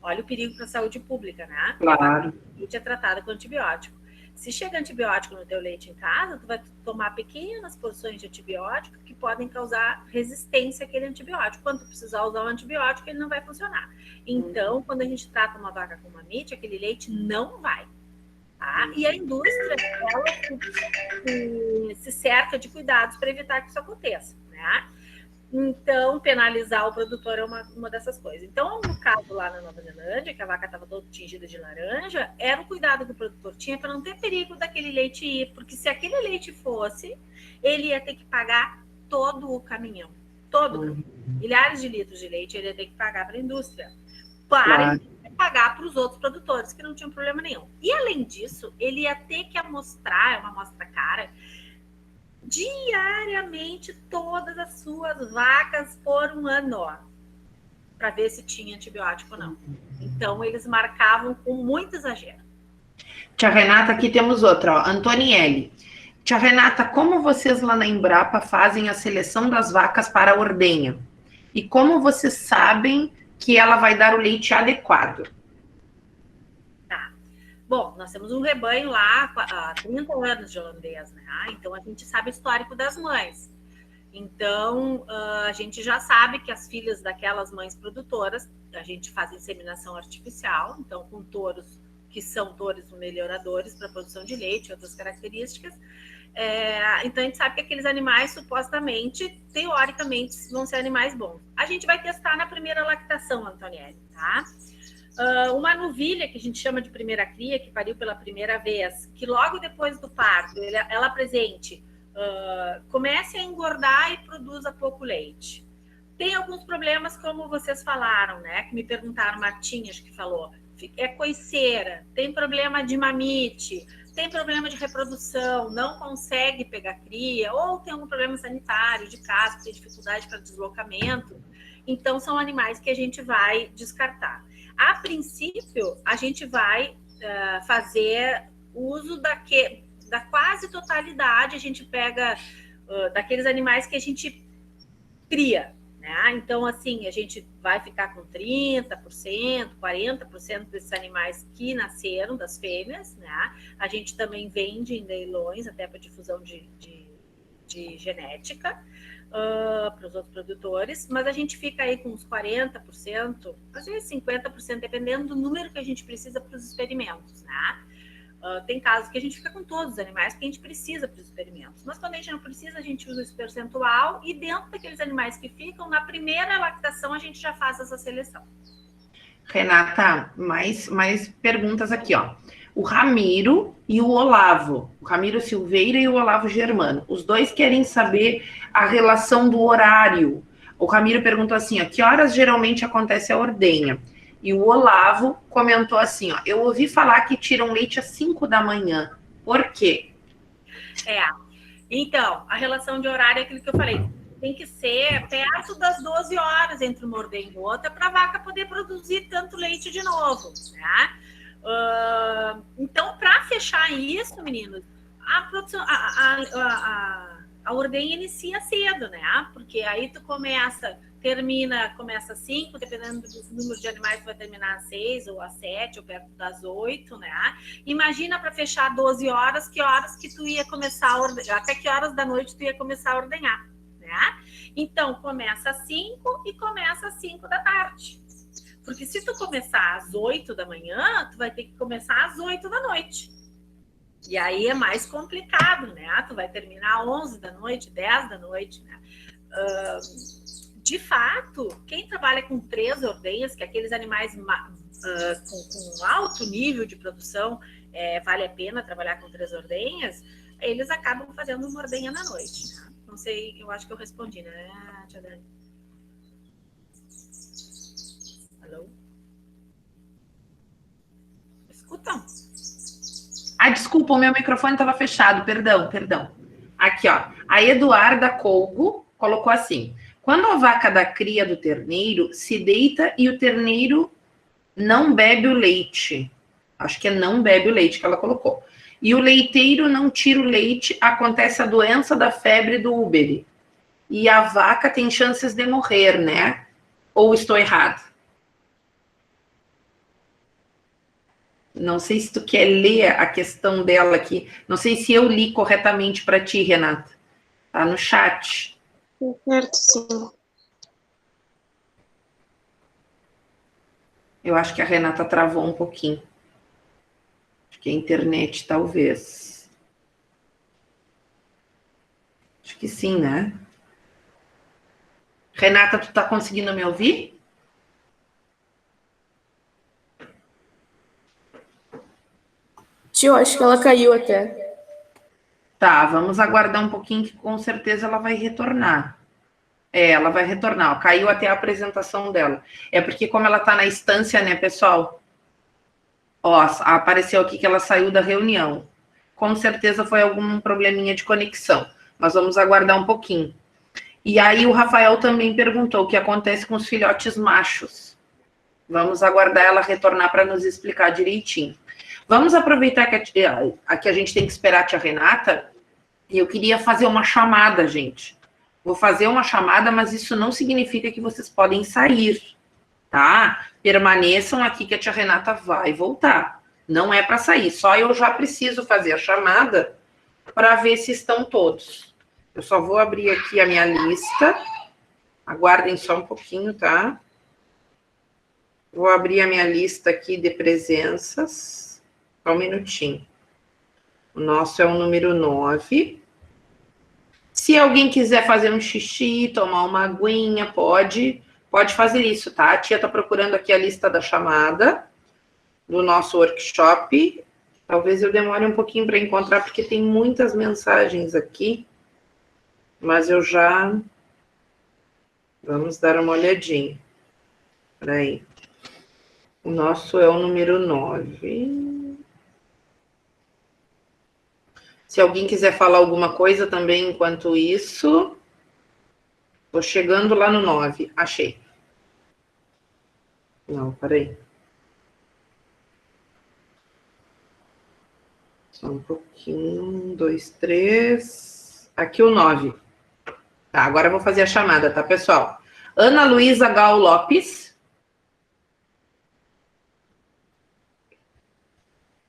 olha o perigo para a saúde pública, né? Claro. O leite é tratado com antibiótico. Se chega antibiótico no teu leite em casa, tu vai tomar pequenas porções de antibiótico que podem causar resistência àquele antibiótico. Quando tu precisar usar o antibiótico, ele não vai funcionar. Então, quando a gente trata uma vaca com mamite, aquele leite não vai. Tá? E a indústria, ela se cerca de cuidados para evitar que isso aconteça, né? Então, penalizar o produtor é uma dessas coisas. Então, no caso lá na Nova Zelândia, que a vaca estava toda tingida de laranja, era o cuidado que o produtor tinha para não ter perigo daquele leite ir, porque se aquele leite fosse, ele ia ter que pagar todo o caminhão, milhares de litros de leite ele ia ter que pagar para a indústria, para pagar para os outros produtores que não tinham problema nenhum. E além disso, ele ia ter que amostrar, uma amostra cara, diariamente todas as suas vacas por um ano, para ver se tinha antibiótico ou não. Então, eles marcavam com muito exagero. Tia Renata, aqui temos outra, ó, Antonielli. Tia Renata, como vocês lá na Embrapa fazem a seleção das vacas para a ordenha? E como vocês sabem que ela vai dar o leite adequado? Tá. Bom, nós temos um rebanho lá há 30 anos de holandês, né? Então, a gente sabe o histórico das mães. Então, a gente já sabe que as filhas daquelas mães produtoras, a gente faz inseminação artificial, então com touros que são touros melhoradores para a produção de leite, outras características. Então, a gente sabe que aqueles animais, supostamente, teoricamente, vão ser animais bons. A gente vai testar na primeira lactação, Antonielli, tá? Uma novilha, que a gente chama de primeira cria, que pariu pela primeira vez, que logo depois do parto, ela apresente, comece a engordar e produza pouco leite. Tem alguns problemas, como vocês falaram, né? Que me perguntaram, Martinha, acho que falou. É coiceira, tem problema de mamite, tem problema de reprodução, não consegue pegar cria, ou tem algum problema sanitário de casco, tem dificuldade para deslocamento. Então, são animais que a gente vai descartar. A princípio, a gente vai fazer uso da quase totalidade, a gente pega daqueles animais que a gente cria, né? né? Então, assim, a gente vai ficar com 30%, 40% desses animais que nasceram das fêmeas, né? A gente também vende em leilões, até para difusão de genética, para os outros produtores, mas a gente fica aí com uns 40%, às vezes 50%, dependendo do número que a gente precisa para os experimentos, né? Tem casos que a gente fica com todos os animais que a gente precisa para os experimentos, mas quando a gente não precisa, a gente usa esse percentual e dentro daqueles animais que ficam, na primeira lactação, a gente já faz essa seleção. Renata, mais perguntas aqui, ó. O Ramiro e o Olavo, o Ramiro Silveira e o Olavo Germano, os dois querem saber a relação do horário. O Ramiro perguntou assim, ó, que horas geralmente acontece a ordenha? E o Olavo comentou assim, ó, eu ouvi falar que tiram leite às 5 da manhã. Por quê? Então, a relação de horário é aquilo que eu falei, tem que ser perto das 12 horas entre uma ordenha e outra para a vaca poder produzir tanto leite de novo, né? Então, para fechar isso, meninos, a produção, a ordenha inicia cedo, né? Porque aí tu começa às 5, dependendo do número de animais, tu vai terminar às 6 ou às 7 ou perto das 8, né? Imagina para fechar 12 horas, que horas que tu ia começar a ordenhar, até que horas da noite tu ia começar a ordenhar, né? Então, começa às 5 e começa às 5 da tarde. Porque se tu começar às 8 da manhã, tu vai ter que começar às 8 da noite. E aí é mais complicado, né? Tu vai terminar às 11 da noite, 10 da noite, né? De fato, quem trabalha com 3 ordenhas, que é aqueles animais com alto nível de produção, vale a pena trabalhar com 3 ordenhas, eles acabam fazendo uma ordenha na noite, né? Não sei, eu acho que eu respondi, né, Tia Dani? Alô? Escutam? Desculpa, o meu microfone estava fechado, perdão. Aqui, ó, a Eduarda Colgo colocou assim, quando a vaca dá cria do terneiro, se deita e o terneiro não bebe o leite. Acho que é não bebe o leite que ela colocou. E o leiteiro não tira o leite, acontece a doença da febre do úbere. E a vaca tem chances de morrer, né? Ou estou errado? Não sei se tu quer ler a questão dela aqui. Não sei se eu li corretamente para ti, Renata. Tá no chat. Certo, sim. Eu acho que a Renata travou um pouquinho. Acho que a internet, talvez. Acho que sim, né? Renata, tu tá conseguindo me ouvir? Tio, acho que ela caiu até. Tá, vamos aguardar um pouquinho que com certeza ela vai retornar. Ela vai retornar. Ó, caiu até a apresentação dela. É porque como ela tá na instância, né, pessoal? Ó, apareceu aqui que ela saiu da reunião. Com certeza foi algum probleminha de conexão. Mas vamos aguardar um pouquinho. E aí o Rafael também perguntou o que acontece com os filhotes machos. Vamos aguardar ela retornar para nos explicar direitinho. Vamos aproveitar que a gente tem que esperar a tia Renata. E eu queria fazer uma chamada, gente. Vou fazer uma chamada, mas isso não significa que vocês podem sair, tá? Permaneçam aqui que a tia Renata vai voltar. Não é para sair, só eu já preciso fazer a chamada para ver se estão todos. Eu só vou abrir aqui a minha lista. Aguardem só um pouquinho, tá? Vou abrir a minha lista aqui de presenças. Só um minutinho. O nosso é o número 9. Se alguém quiser fazer um xixi, tomar uma aguinha, pode fazer isso, tá? A tia tá procurando aqui a lista da chamada do nosso workshop. Talvez eu demore um pouquinho para encontrar, porque tem muitas mensagens aqui. Mas eu já... Vamos dar uma olhadinha. Peraí. O nosso é o número 9. Se alguém quiser falar alguma coisa também enquanto isso... Tô chegando lá no 9. Achei. Não, peraí. Só um pouquinho. 1, 2, 3... Aqui o 9. Tá, agora eu vou fazer a chamada, tá, pessoal? Ana Luísa Gal Lopes.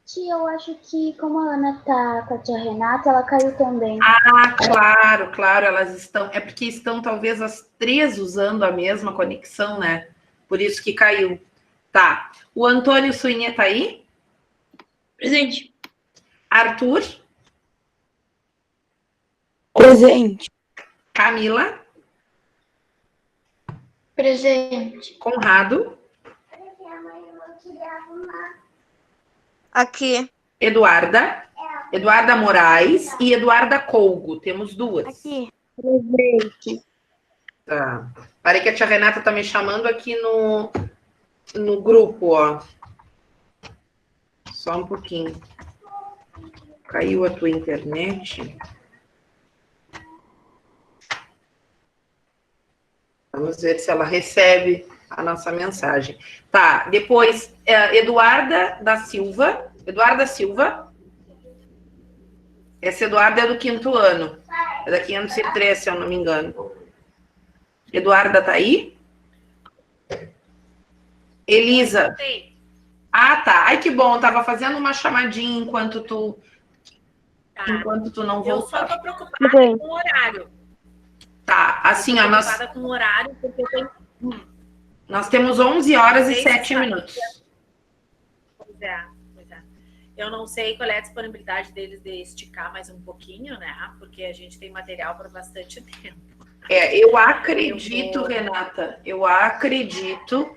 Tia, eu acho que como a Ana tá com a tia Renata, ela caiu também. Ah, claro, claro, elas estão. É porque estão talvez as 3 usando a mesma conexão, né? Por isso que caiu. Tá. O Antônio Suinha tá aí? Presente. Arthur? Presente. Camila? Presente. Conrado? Aqui. Eduarda? Eduarda Moraes e Eduarda Colgo. Temos 2. Aqui. Presente. Tá. Parei que a tia Renata tá me chamando aqui no grupo, ó. Só um pouquinho. Caiu a tua internet. Vamos ver se ela recebe a nossa mensagem. Tá, depois, Eduarda da Silva. Eduarda Silva. Essa Eduarda é do 5º ano. É da 503, se eu não me engano. Eduarda tá aí? Elisa. Ah, tá. Ai, que bom. Tava fazendo uma chamadinha enquanto tu não Eu só voltou. tô preocupada com o horário. Tá, assim, ó, Preocupada com o horário, porque eu tenho... nós temos 11 horas e Sei 7 se sabe. minutos. Pois é. Eu não sei qual é a disponibilidade deles de esticar mais um pouquinho, né? Porque a gente tem material para bastante tempo. Eu acredito, Renata, eu acredito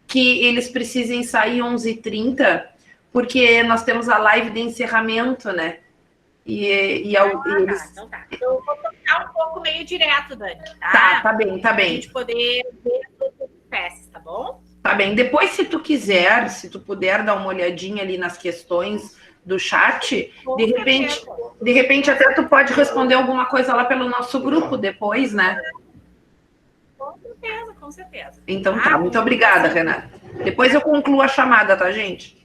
que eles precisem sair 11h30, porque nós temos a live de encerramento, né? Eles... Então tá. Eu vou tocar um pouco meio direto, Dani, tá? Tá bem, tá Pra bem. gente poder ver as peças, tá bom? Tá bem. Depois, se tu quiser, se tu puder dar uma olhadinha ali nas questões do chat, de repente até tu pode responder alguma coisa lá pelo nosso grupo depois, né? Com certeza. Então tá, muito obrigada, Renata. Depois eu concluo a chamada, tá, gente?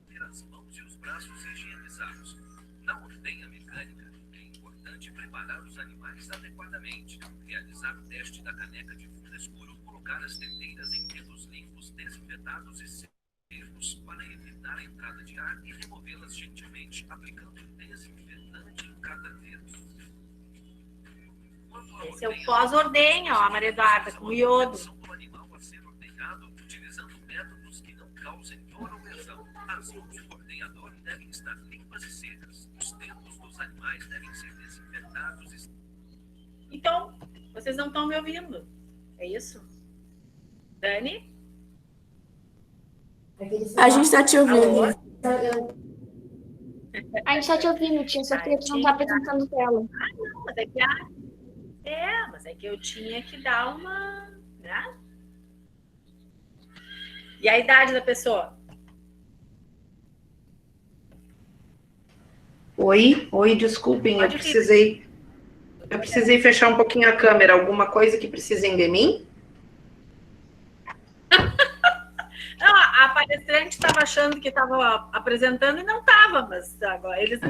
Ter as mãos e os braços higienizados. Na ordenha mecânica, é importante preparar os animais adequadamente, realizar o teste da caneca de fundo escuro, colocar as teteiras em dedos limpos, desinfetados e secos para evitar a entrada de ar e removê-las gentilmente, aplicando desinfetante em cada dedo. Esse é o pós-ordenha, ó, a Maria Eduarda, com iodo. O animal a ser ordenhado utilizando métodos que não causem dor ou lesão. As mãos do ordenhador devem estar limpas e secas. Os dedos dos animais devem ser desinfetados e... Então, vocês não estão me ouvindo. É isso? Dani? A gente tá te ouvindo. Alô? A gente tá te ouvindo, tia, só que a gente não tá apresentando tela. Não, mas é que eu tinha que dar uma, né? E a idade da pessoa? Oi, desculpem, eu precisei fechar um pouquinho a câmera. Alguma coisa que precisem de mim? Não, a palestrante estava achando que estava apresentando e não estava, mas agora eles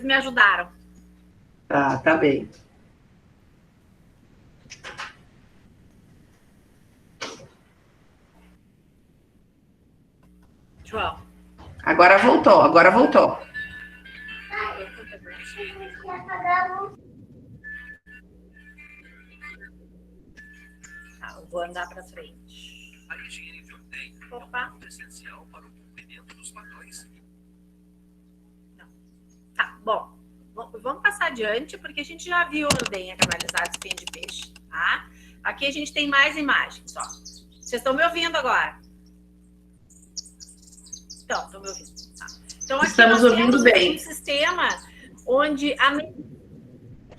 me ajudaram. Tá bem. João. Agora voltou. Tá, eu vou andar para frente. A higiene de ordenha é um Opa. ponto essencial para o cumprimento dos padrões. Tá, bom. Vamos passar adiante, porque a gente já viu ordenha canalizada, espinha de peixe, tá? Aqui a gente tem mais imagens, ó. Vocês estão me ouvindo agora? Estão me ouvindo. Tá. Então, aqui Estamos nós ouvindo temos bem. um sistema onde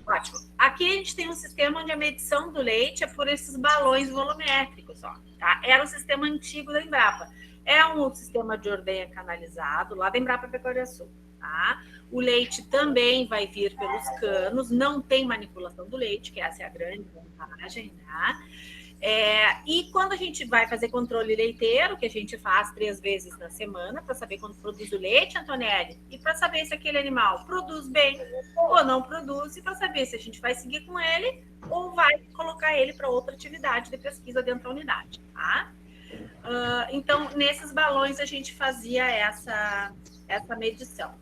Ótimo. Aqui a gente tem um sistema onde a medição do leite é por esses balões volumétricos, ó, tá? Era o sistema antigo da Embrapa. É um sistema de ordenha canalizado lá da Embrapa Pecuária Sul, tá? O leite também vai vir pelos canos, não tem manipulação do leite, que essa é a grande vantagem, tá? E quando a gente vai fazer controle leiteiro, que a gente faz 3 vezes na semana, para saber quando produz o leite, Antonelli, e para saber se aquele animal produz bem ou não produz, e para saber se a gente vai seguir com ele ou vai vai colocar ele para outra atividade de pesquisa dentro da unidade, tá? Então, nesses balões a gente fazia essa medição.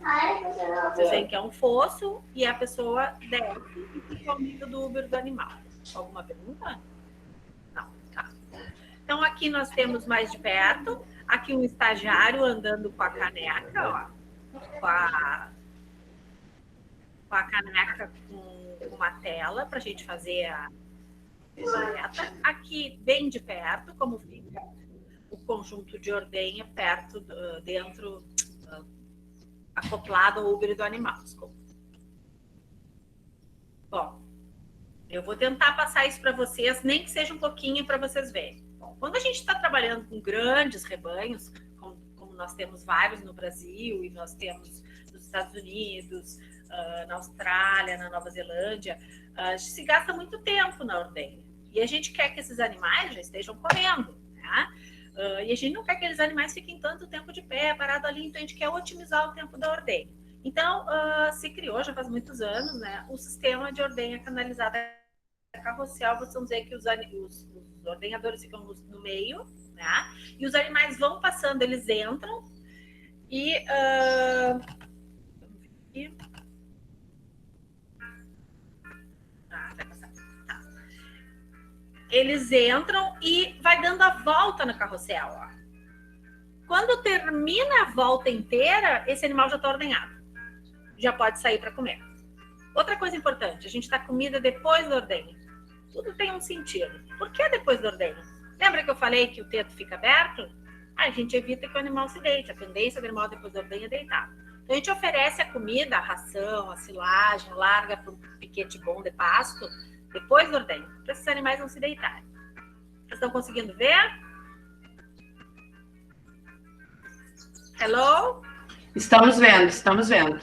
Vocês veem que é um fosso e a pessoa desce e fica ao nível do útero do animal. Alguma pergunta? Não, tá. Então, aqui nós temos mais de perto, aqui um estagiário andando com a caneca, ó, com a caneca com uma tela para a gente fazer a coleta. Aqui, bem de perto, como fica o conjunto de ordenha perto, dentro, acoplado ao útero do animal. Desculpa. Bom, eu vou tentar passar isso para vocês, nem que seja um pouquinho para vocês verem. Bom, quando a gente está trabalhando com grandes rebanhos, como nós temos vários no Brasil e nós temos nos Estados Unidos, na Austrália, na Nova Zelândia, se gasta muito tempo na ordenha. E a gente quer que esses animais já estejam comendo, né? E a gente não quer que aqueles animais fiquem tanto tempo de pé, parado ali, então a gente quer otimizar o tempo da ordenha. Então, se criou, já faz muitos anos, né, o sistema de ordenha canalizada carrossel. Vamos dizer que os ordenhadores ficam no meio, né, e os animais vão passando, eles entram e... vai passar. Tá. Eles entram e vai dando a volta no carrossel, ó. Quando termina a volta inteira, esse animal já está ordenhado. Já pode sair para comer. Outra coisa importante, a gente dá comida depois da ordenha. Tudo tem um sentido. Por que depois da ordenha? Lembra que eu falei que o teto fica aberto? A gente evita que o animal se deite. A tendência do animal depois da ordenha é deitar. Então a gente oferece a comida, a ração, a silagem, larga para um piquete bom de pasto, depois da ordenha, para esses animais não se deitarem. Vocês estão conseguindo ver? Hello? Estamos vendo, estamos vendo.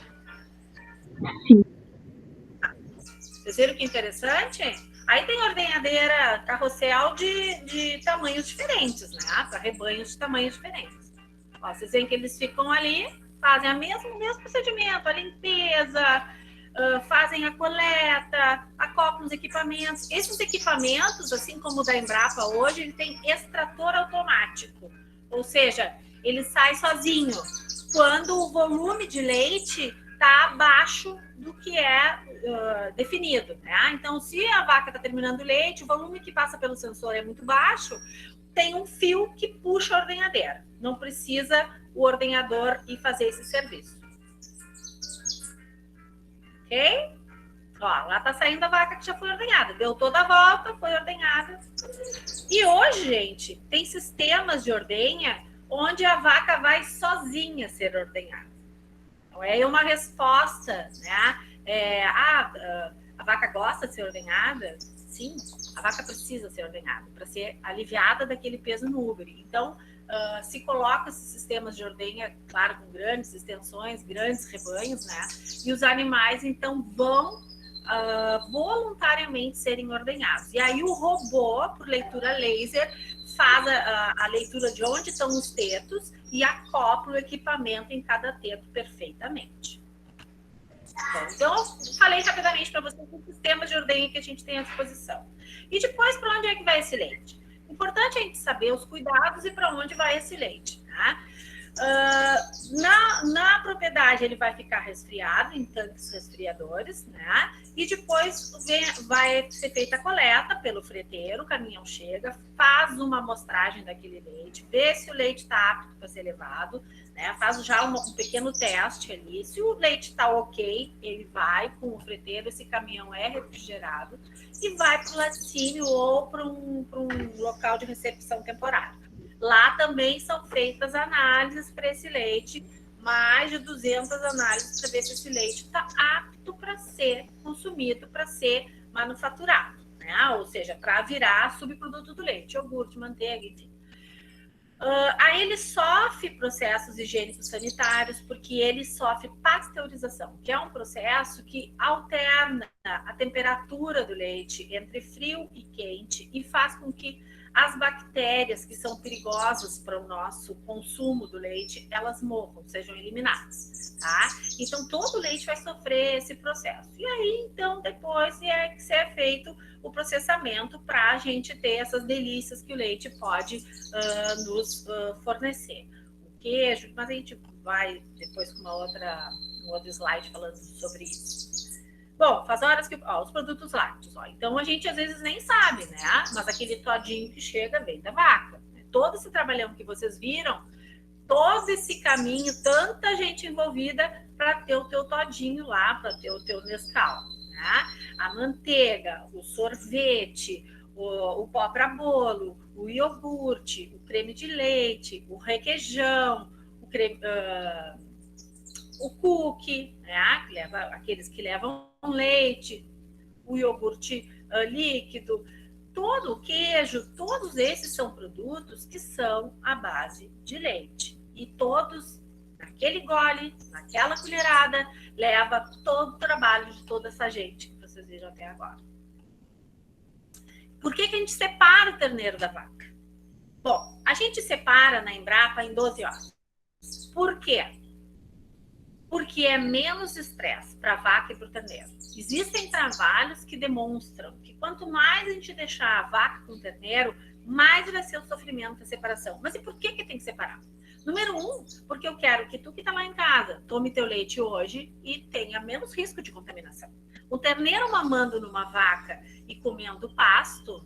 Vocês viram que interessante? Aí tem ordenhadeira carrossel de tamanhos diferentes, né? Para rebanhos de tamanhos diferentes. Ó, vocês veem que eles ficam ali, fazem o mesmo procedimento, a limpeza, fazem a coleta, acoplam os equipamentos. Esses equipamentos, assim como o da Embrapa hoje, ele tem extrator automático. Ou seja, ele sai sozinho quando o volume de leite está abaixo do que é definido, né? Então, se a vaca está terminando o leite, o volume que passa pelo sensor é muito baixo, tem um fio que puxa a ordenhadeira. Não precisa o ordenhador ir fazer esse serviço. Ok? Ó, lá está saindo a vaca que já foi ordenhada. Deu toda a volta, foi ordenhada. E hoje, gente, tem sistemas de ordenha onde a vaca vai sozinha ser ordenhada. Então, é uma resposta, né? A vaca gosta de ser ordenhada? Sim, a vaca precisa ser ordenhada para ser aliviada daquele peso no útero. Então, se coloca esses sistemas de ordenha, claro, com grandes extensões, grandes rebanhos, né? E os animais, então, vão voluntariamente serem ordenhados. E aí o robô, por leitura laser, faz a leitura de onde estão os tetos e acopla o equipamento em cada teto perfeitamente. Então, eu falei rapidamente para vocês os sistemas de ordenha que a gente tem à disposição. E depois, para onde é que vai esse leite? Importante a gente saber os cuidados e para onde vai esse leite, tá? Na propriedade, ele vai ficar resfriado em tanques resfriadores, né? E depois vai ser feita a coleta pelo freteiro, o caminhão chega, faz uma amostragem daquele leite, vê se o leite está apto para ser levado, né? Faz já um pequeno teste ali. Se o leite está ok, ele vai com o freteiro, esse caminhão é refrigerado e vai para o laticínio ou para um local de recepção temporária. Lá também são feitas análises para esse leite, mais de 200 análises para ver se esse leite está apto para ser consumido, para ser manufaturado, né? Ou seja, para virar subproduto do leite, iogurte, manteiga, enfim. Aí ele sofre processos higiênicos sanitários, porque ele sofre pasteurização, que é um processo que alterna a temperatura do leite entre frio e quente e faz com que as bactérias que são perigosas para o nosso consumo do leite, elas morram, sejam eliminadas, tá? Então, todo o leite vai sofrer esse processo. E aí, então, depois é que é feito o processamento para a gente ter essas delícias que o leite pode nos fornecer. O queijo, mas a gente vai depois com um outro slide falando sobre isso. Bom, faz horas que... os produtos lácteos, Então, a gente às vezes nem sabe, né? Mas aquele todinho que chega vem da vaca. Né? Todo esse trabalhão que vocês viram, todo esse caminho, tanta gente envolvida para ter o teu todinho lá, para ter o teu Nescau, né? A manteiga, o sorvete, o pó para bolo, o iogurte, o creme de leite, o requeijão, o cookie, né? Aqueles que levam leite, o iogurte líquido, todo o queijo, todos esses são produtos que são à base de leite. E todos, naquele gole, naquela colherada, leva todo o trabalho de toda essa gente que vocês viram até agora. Por que a gente separa o terneiro da vaca? Bom, a gente separa na Embrapa em 12 horas. Por quê? Porque é menos estresse para a vaca e para o terneiro. Existem trabalhos que demonstram que quanto mais a gente deixar a vaca com o terneiro, mais vai ser o sofrimento da separação. Mas e por que tem que separar? Número 1, porque eu quero que tu que está lá em casa tome teu leite hoje e tenha menos risco de contaminação. O terneiro mamando numa vaca e comendo pasto,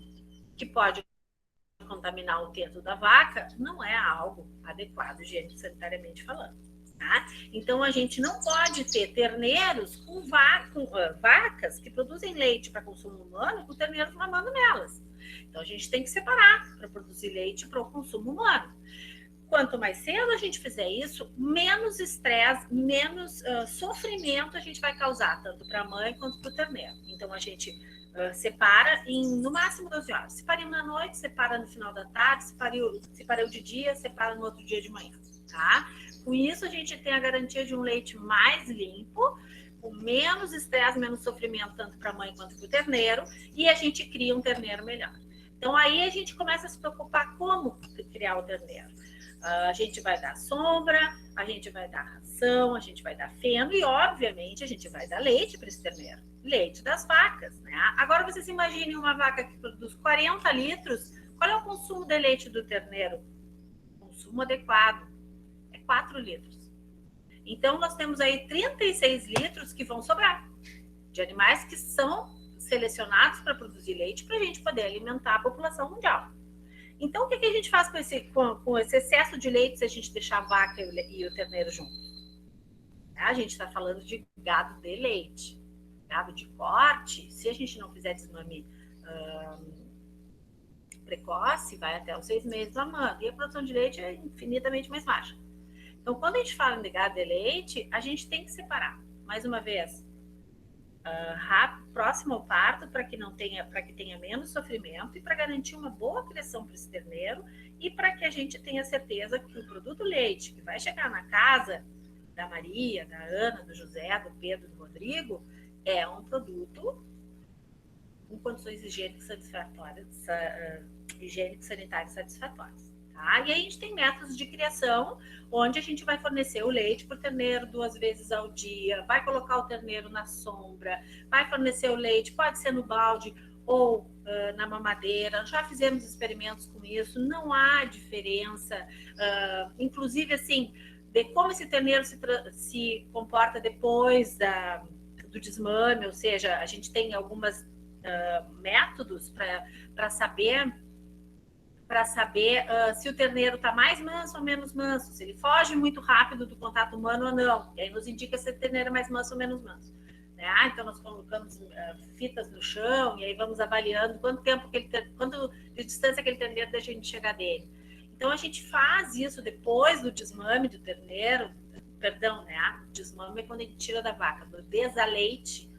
que pode contaminar o teto da vaca, não é algo adequado higiênico-sanitariamente falando. Tá? Então, a gente não pode ter terneiros com vacas que produzem leite para consumo humano com terneiros mamando nelas. Então, a gente tem que separar para produzir leite para o consumo humano. Quanto mais cedo a gente fizer isso, menos estresse, menos sofrimento a gente vai causar, tanto para a mãe quanto para o terneiro. Então, a gente separa em, no máximo, 12 horas. Separa na noite, separa no final da tarde, separa de dia, separa no outro dia de manhã, tá? Com isso, a gente tem a garantia de um leite mais limpo, com menos estresse, menos sofrimento, tanto para a mãe quanto para o terneiro, e a gente cria um terneiro melhor. Então, aí a gente começa a se preocupar como criar o terneiro. A gente vai dar sombra, a gente vai dar ração, a gente vai dar feno e, obviamente, a gente vai dar leite para esse terneiro. Leite das vacas, né? Agora, vocês imaginem uma vaca que produz 40 litros, qual é o consumo de leite do terneiro? Consumo adequado. 4 litros. Então, nós temos aí 36 litros que vão sobrar de animais que são selecionados para produzir leite para a gente poder alimentar a população mundial. Então, o que a gente faz com esse excesso de leite se a gente deixar a vaca e o terneiro juntos? A gente está falando de gado de leite. Gado de corte, se a gente não fizer desmame precoce, vai até os 6 meses mamando. E a produção de leite é infinitamente mais baixa. Então, quando a gente fala de gado de leite, a gente tem que separar, mais uma vez, próximo ao parto, para que tenha menos sofrimento e para garantir uma boa criação para esse terneiro e para que a gente tenha certeza que o produto leite que vai chegar na casa da Maria, da Ana, do José, do Pedro, do Rodrigo, é um produto com condições higiênico-sanitárias satisfatórias. Tá? E aí a gente tem métodos de criação, onde a gente vai fornecer o leite para o terneiro 2 vezes ao dia, vai colocar o terneiro na sombra, vai fornecer o leite, pode ser no balde ou na mamadeira. Já fizemos experimentos com isso, não há diferença. Inclusive, assim, de como esse terneiro se comporta depois do desmame, ou seja, a gente tem alguns métodos para saber se o terneiro está mais manso ou menos manso, se ele foge muito rápido do contato humano ou não. E aí nos indica se o terneiro é mais manso ou menos manso. Né? Então nós colocamos fitas no chão e aí vamos avaliando quanto de distância aquele terneiro deixa a gente chegar dele. Então a gente faz isso depois do desmame do terneiro, desmame é quando a gente tira da vaca, do desaleite,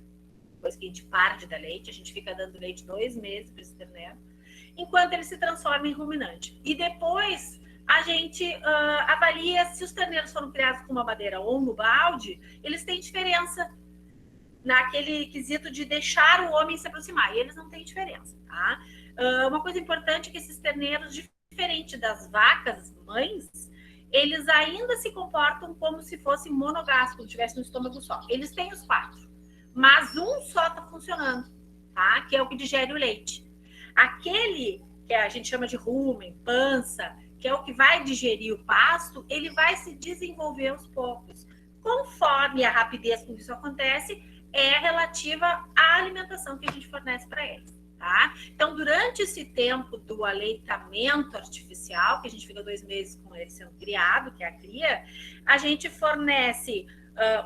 depois que a gente para de dar leite, a gente fica dando leite 2 meses para esse terneiro, enquanto ele se transforma em ruminante. E depois a gente avalia se os terneiros foram criados com uma madeira ou no balde, eles têm diferença naquele quesito de deixar o homem se aproximar. E eles não têm diferença, tá? Uma coisa importante é que esses terneiros, diferente das vacas mães, eles ainda se comportam como se fossem monogástricos, tivessem um estômago só. Eles têm os 4, mas um só está funcionando, tá? Que é o que digere o leite. Aquele que a gente chama de rumen, pança, que é o que vai digerir o pasto, ele vai se desenvolver aos poucos. Conforme a rapidez com que isso acontece, é relativa à alimentação que a gente fornece para eles. Tá? Então, durante esse tempo do aleitamento artificial, que a gente fica 2 meses com ele sendo criado, que é a cria, a gente fornece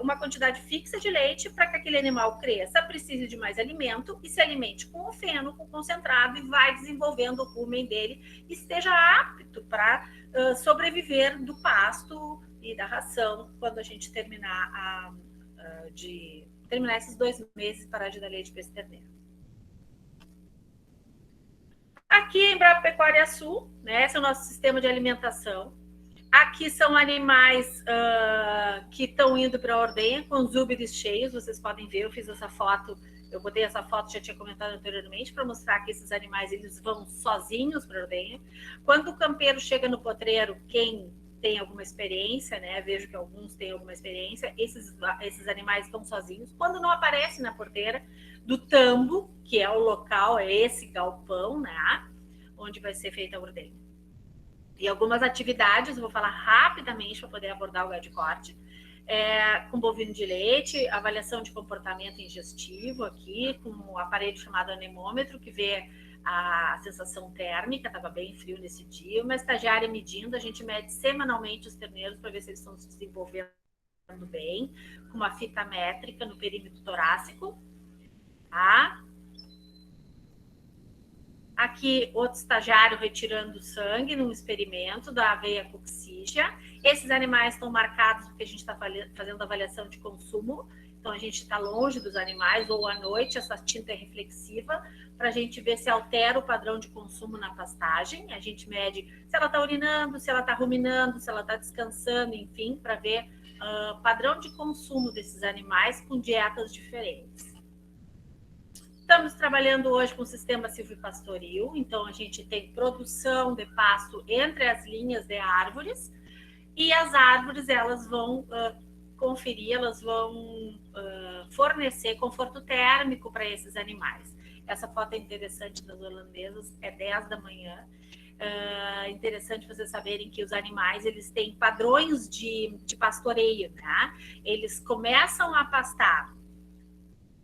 uma quantidade fixa de leite para que aquele animal cresça, precise de mais alimento e se alimente com o feno, com o concentrado e vai desenvolvendo o rumen dele e esteja apto para sobreviver do pasto e da ração quando a gente terminar esses 2 meses e parar de dar leite para esse terneiro. Aqui em Embrapa Pecuária Sul, né, esse é o nosso sistema de alimentação. Aqui são animais que estão indo para a ordenha com os úberes cheios, vocês podem ver, eu fiz essa foto, eu botei essa foto, já tinha comentado anteriormente, para mostrar que esses animais eles vão sozinhos para a ordenha. Quando o campeiro chega no potreiro, quem tem alguma experiência, né? Vejo que alguns têm alguma experiência, esses animais vão sozinhos. Quando não aparece na porteira do tambo, que é o local, é esse galpão, né? Onde vai ser feita a ordenha. E algumas atividades, eu vou falar rapidamente para poder abordar o gado de corte. Com bovino de leite, avaliação de comportamento ingestivo aqui, com um aparelho chamado anemômetro, que vê a sensação térmica, estava bem frio nesse dia, uma estagiária medindo, a gente mede semanalmente os terneiros para ver se eles estão se desenvolvendo bem, com uma fita métrica no perímetro torácico, tá? Aqui, outro estagiário retirando sangue num experimento da aveia coxígea. Esses animais estão marcados porque a gente está fazendo avaliação de consumo, então a gente está longe dos animais, ou à noite, essa tinta é reflexiva, para a gente ver se altera o padrão de consumo na pastagem. A gente mede se ela está urinando, se ela está ruminando, se ela está descansando, enfim, para ver padrão de consumo desses animais com dietas diferentes. Estamos trabalhando hoje com o sistema silvopastoril, então a gente tem produção de pasto entre as linhas de árvores, e as árvores elas vão conferir, elas vão fornecer conforto térmico para esses animais. Essa foto é interessante das holandesas, é 10 da manhã. Interessante vocês saberem que os animais eles têm padrões de pastoreio, né? Eles começam a pastar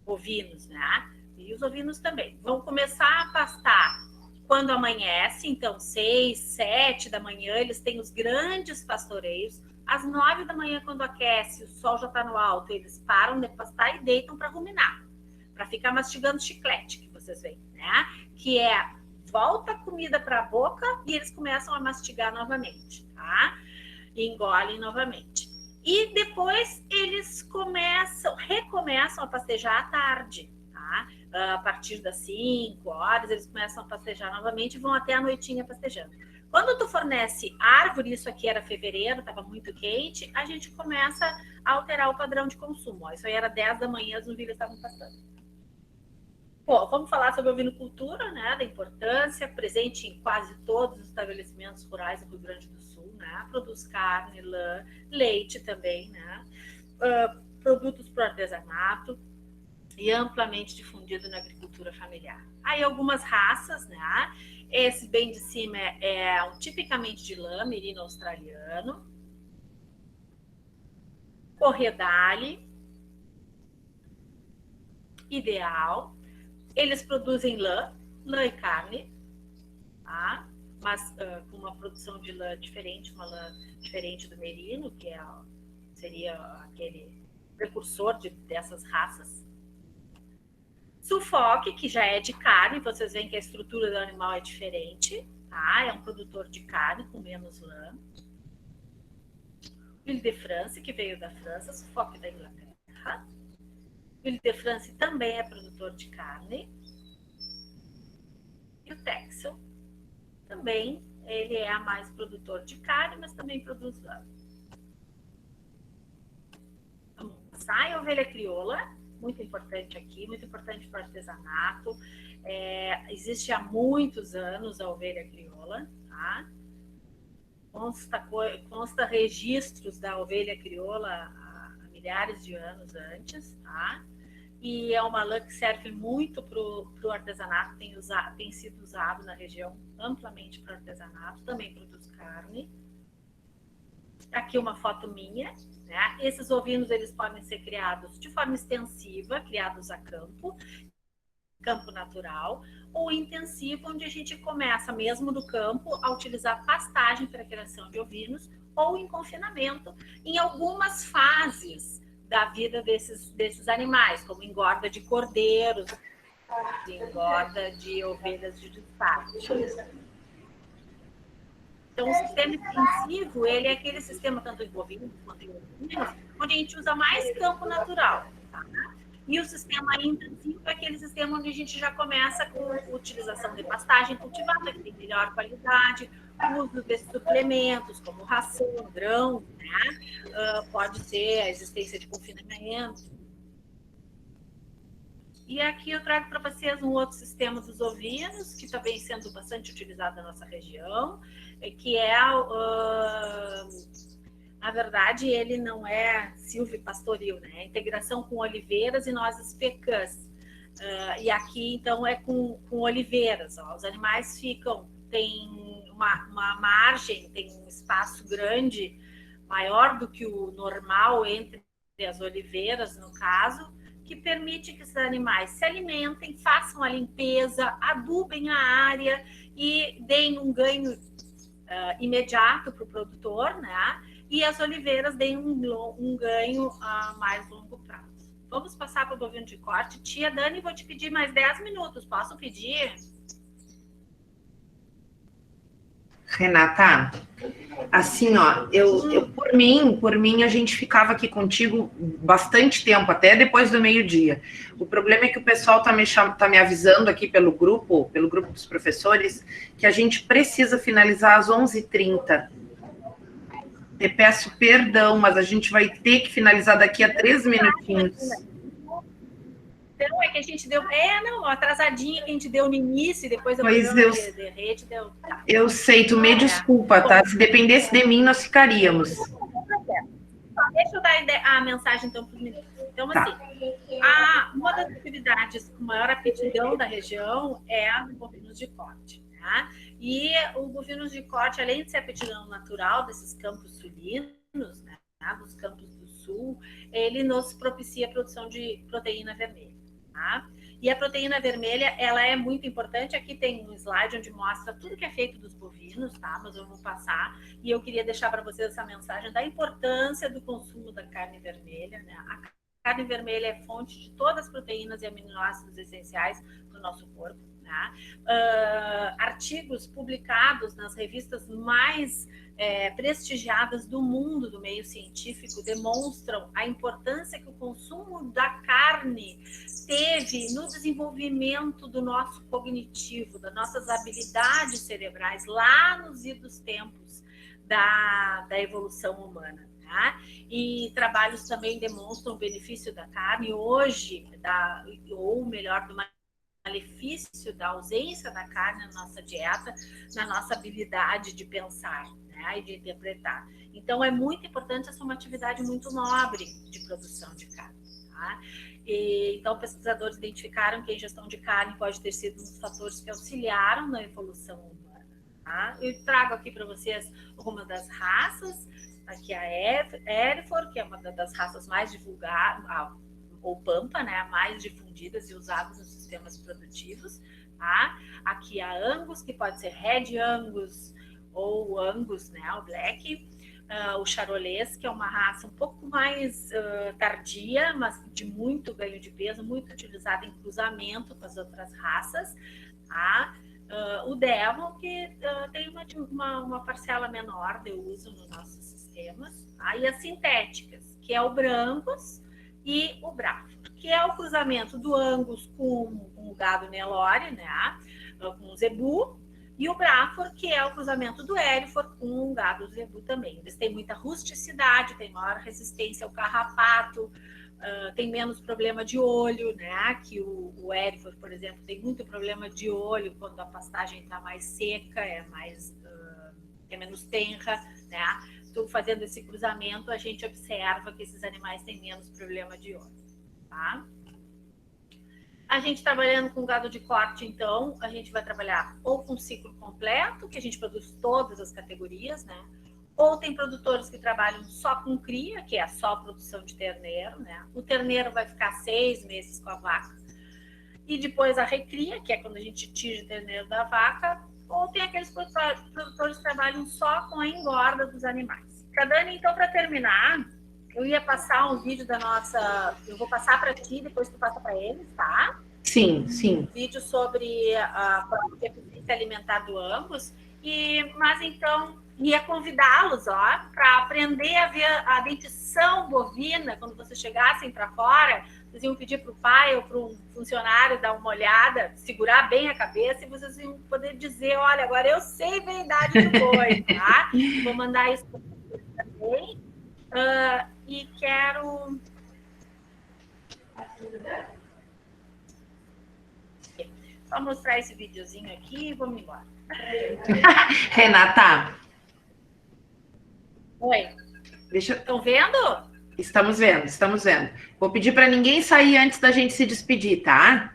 ovinos, né? E os ovinos também vão começar a pastar quando amanhece, então 6, 7 da manhã, eles têm os grandes pastoreios. Às 9 da manhã, quando aquece, o sol já está no alto, eles param de pastar e deitam para ruminar, para ficar mastigando chiclete, que vocês veem, né? Que volta a comida para a boca e eles começam a mastigar novamente, tá? E engolem novamente. E depois eles recomeçam a pastejar à tarde, tá? A partir das 5 horas, eles começam a pastejar novamente e vão até a noitinha pastejando. Quando tu fornece árvore, isso aqui era fevereiro, estava muito quente, a gente começa a alterar o padrão de consumo. Ó, isso aí era 10 da manhã, os novilhos estavam pastando. Bom, vamos falar sobre a ovinocultura, né, da importância, presente em quase todos os estabelecimentos rurais do Rio Grande do Sul, né, produz carne, lã, leite também, né, produtos para o artesanato e amplamente difundido na agricultura familiar. Aí algumas raças, né, esse bem de cima é tipicamente de lã, merino australiano, corredale, ideal. Eles produzem lã e carne, tá? Mas com uma produção de lã diferente, uma lã diferente do merino, que seria aquele precursor dessas raças. Suffolk, que já é de carne, vocês veem que a estrutura do animal é diferente, tá? É um produtor de carne com menos lã. Ile de France, que veio da França, Suffolk da Inglaterra. Ile de France também é produtor de carne. E o Texel também, ele é mais produtor de carne, mas também produz lã. Vamos passar. A ovelha crioula, muito importante aqui, muito importante para o artesanato. Existe há muitos anos a ovelha crioula, tá? Consta registros da ovelha crioula há milhares de anos antes, tá? E é uma lã que serve muito para o artesanato, tem sido usado na região amplamente para artesanato, também produz carne. Aqui uma foto minha, né? Esses ovinos eles podem ser criados de forma extensiva, criados a campo natural, ou intensivo, onde a gente começa mesmo no campo a utilizar pastagem para a criação de ovinos, ou em confinamento, em algumas fases da vida desses animais, como engorda de cordeiros, engorda de ovelhas de despacho. Então, o sistema extensivo, ele é aquele sistema tanto em bovinos quanto em ovinos, onde a gente usa mais campo natural, tá? E o sistema intensivo é aquele sistema onde a gente já começa com a utilização de pastagem cultivada, que tem melhor qualidade, o uso de suplementos, como ração, grão, né? Pode ser a existência de confinamento. E aqui eu trago para vocês um outro sistema dos ovinos, que está bem sendo bastante utilizado na nossa região, que é, na verdade, ele não é silvipastoril, né? É integração com oliveiras e nozes pecãs. E aqui, então, é com oliveiras. Ó. Os animais tem uma margem, tem um espaço grande, maior do que o normal entre as oliveiras, no caso, que permite que esses animais se alimentem, façam a limpeza, adubem a área e deem um ganho imediato para o produtor, né? E as oliveiras deem um ganho a mais longo prazo. Vamos passar para o bovino de corte. Tia Dani, vou te pedir mais 10 minutos. Posso pedir? Renata, assim, ó, por mim, a gente ficava aqui contigo bastante tempo, até depois do meio-dia. O problema é que o pessoal tá me avisando aqui pelo grupo dos professores, que a gente precisa finalizar às 11h30. Te peço perdão, mas a gente vai ter que finalizar daqui a 3 minutinhos. Então, é que a gente deu... atrasadinha que a gente deu no início, e depois de rede deu... Tá. Eu sei, tu me desculpa, tá? Se dependesse de mim, nós ficaríamos. Deixa eu dar a mensagem, então, para os meninos. Então, tá. Assim, uma das atividades com maior aptidão da região é a do bovinos de corte, tá? E o bovinos de corte, além de ser aptidão natural desses campos sulinos, né, dos campos do sul, ele nos propicia a produção de proteína vermelha. Tá? E a proteína vermelha, ela é muito importante. Aqui tem um slide onde mostra tudo que é feito dos bovinos, tá? Mas eu vou passar. E eu queria deixar para vocês essa mensagem da importância do consumo da carne vermelha, né? A carne vermelha é fonte de todas as proteínas e aminoácidos essenciais do nosso corpo, né? Artigos publicados nas revistas mais prestigiadas do mundo do meio científico demonstram a importância que o consumo da carne teve no desenvolvimento do nosso cognitivo, das nossas habilidades cerebrais lá nos idos tempos da evolução humana. Tá? E trabalhos também demonstram o benefício da carne hoje, ou melhor, do malefício da ausência da carne na nossa dieta, na nossa habilidade de pensar, né, e de interpretar. Então, é muito importante, essa é uma atividade muito nobre de produção de carne. Tá? Então, pesquisadores identificaram que a ingestão de carne pode ter sido um dos fatores que auxiliaram na evolução humana. Tá? Eu trago aqui para vocês algumas das raças. Aqui a Hereford, que é uma das raças mais divulgadas, ou Pampa, né, mais difundidas e usadas nos sistemas produtivos. Tá? Aqui a Angus, que pode ser Red Angus ou Angus, né, o Black. O Charolês, que é uma raça um pouco mais tardia, mas de muito ganho de peso, muito utilizada em cruzamento com as outras raças. Tá? O Devon, que tem uma parcela menor de uso nos nossos sistemas. Tá? E as sintéticas, que é o Brangus e o Braford, que é o cruzamento do Angus com o gado Nelore, né? Com o Zebu, e o Braford, que é o cruzamento do Hereford com o gado Zebu também. Eles têm muita rusticidade, têm maior resistência ao carrapato, tem menos problema de olho, né? Que o Érico, por exemplo, tem muito problema de olho quando a pastagem está mais seca, é menos tenra, né? Então, fazendo esse cruzamento, a gente observa que esses animais têm menos problema de olho, tá? A gente trabalhando com gado de corte, então, a gente vai trabalhar ou com ciclo completo, que a gente produz todas as categorias, né? Ou tem produtores que trabalham só com cria, que é só produção de terneiro, né? O terneiro vai ficar 6 meses com a vaca. E depois a recria, que é quando a gente tira o terneiro da vaca. Ou tem aqueles produtores que trabalham só com a engorda dos animais. Dani, então, para terminar, eu ia passar um vídeo da nossa... Eu vou passar para ti, depois tu passa para eles, tá? Sim, sim. Um vídeo sobre a eficiência alimentar do Angus. Mas, então, ia convidá-los, para aprender a ver a dentição bovina. Quando vocês chegassem para fora, vocês iam pedir para o pai ou para um funcionário dar uma olhada, segurar bem a cabeça, e vocês iam poder dizer, olha, agora eu sei bem a idade do boi, tá? Vou mandar isso para vocês também. E quero... Só mostrar esse videozinho aqui e vamos embora. Renata. Oi. Estão vendo? Estamos vendo, estamos vendo. Vou pedir para ninguém sair antes da gente se despedir, tá?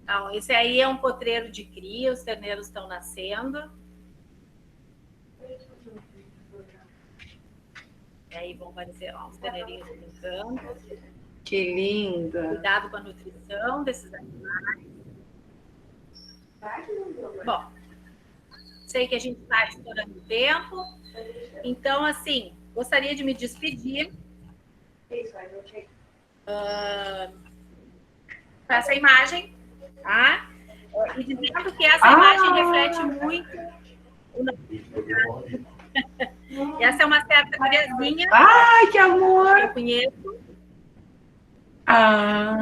Então, esse aí é um potreiro de cria, os terneiros estão nascendo. E aí vão aparecer os terneirinhos brincando. Que linda! Cuidado com a nutrição desses animais. Bom, sei que a gente está estourando o tempo. Então, assim, gostaria de me despedir com essa imagem, tá? E dizendo que essa imagem reflete muito... Essa é uma certa guriazinha. Ai, que amor! Que eu conheço.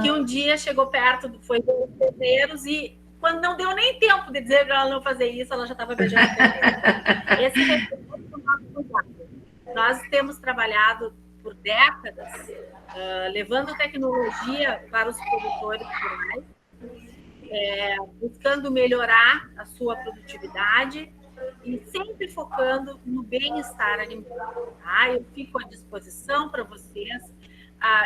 Que um dia chegou perto, foi dos terneiros e quando não deu nem tempo de dizer para ela não fazer isso, ela já estava beijando o terneiro. Esse reflete o nosso cuidado. Nós temos trabalhado por décadas, levando tecnologia para os produtores rurais, buscando melhorar a sua produtividade e sempre focando no bem-estar animal. Tá? Eu fico à disposição para vocês.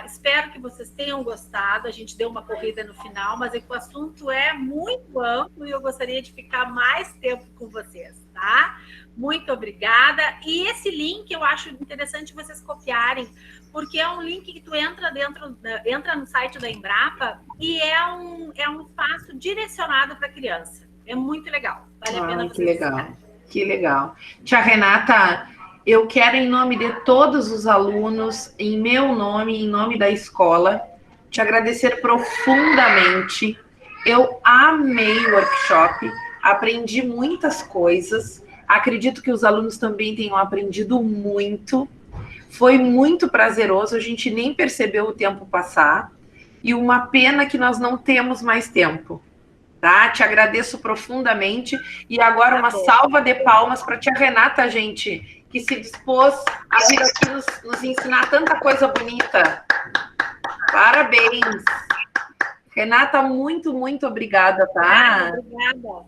Espero que vocês tenham gostado. A gente deu uma corrida no final, mas o assunto é muito amplo e eu gostaria de ficar mais tempo com vocês, tá? Muito obrigada. E esse link eu acho interessante vocês copiarem, porque é um link que tu entra no site da Embrapa e é um espaço direcionado para criança. É muito legal. Vale a pena vocês visitarem. Que legal. Tia Renata, eu quero, em nome de todos os alunos, em meu nome, em nome da escola, te agradecer profundamente. Eu amei o workshop, aprendi muitas coisas, acredito que os alunos também tenham aprendido muito. Foi muito prazeroso, a gente nem percebeu o tempo passar, e uma pena que nós não temos mais tempo. Tá? Te agradeço profundamente. E agora uma salva de palmas para a tia Renata, gente, que se dispôs a vir aqui nos ensinar tanta coisa bonita. Parabéns. Renata, muito, muito obrigada, tá? Obrigada.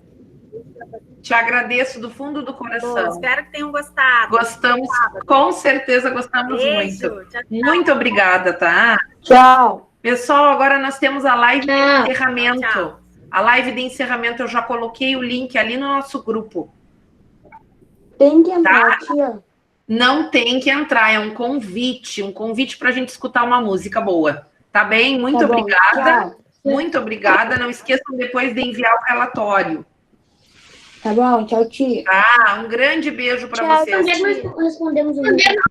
Te agradeço do fundo do coração. Bom, espero que tenham gostado. Gostamos, com certeza gostamos Beijo. muito. Tchau, tchau. Muito obrigada, tá? Tchau. Pessoal, agora nós temos a live de encerramento. Tchau. A live de encerramento, eu já coloquei o link ali no nosso grupo. Tem que entrar, tia. Não tem que entrar, é um convite para a gente escutar uma música boa. Tá bem? Muito obrigada. Tchau. Muito obrigada. Não esqueçam depois de enviar o relatório. Tá bom, tchau, tia. Ah, um grande beijo para vocês. Onde é que nós respondemos o vídeo?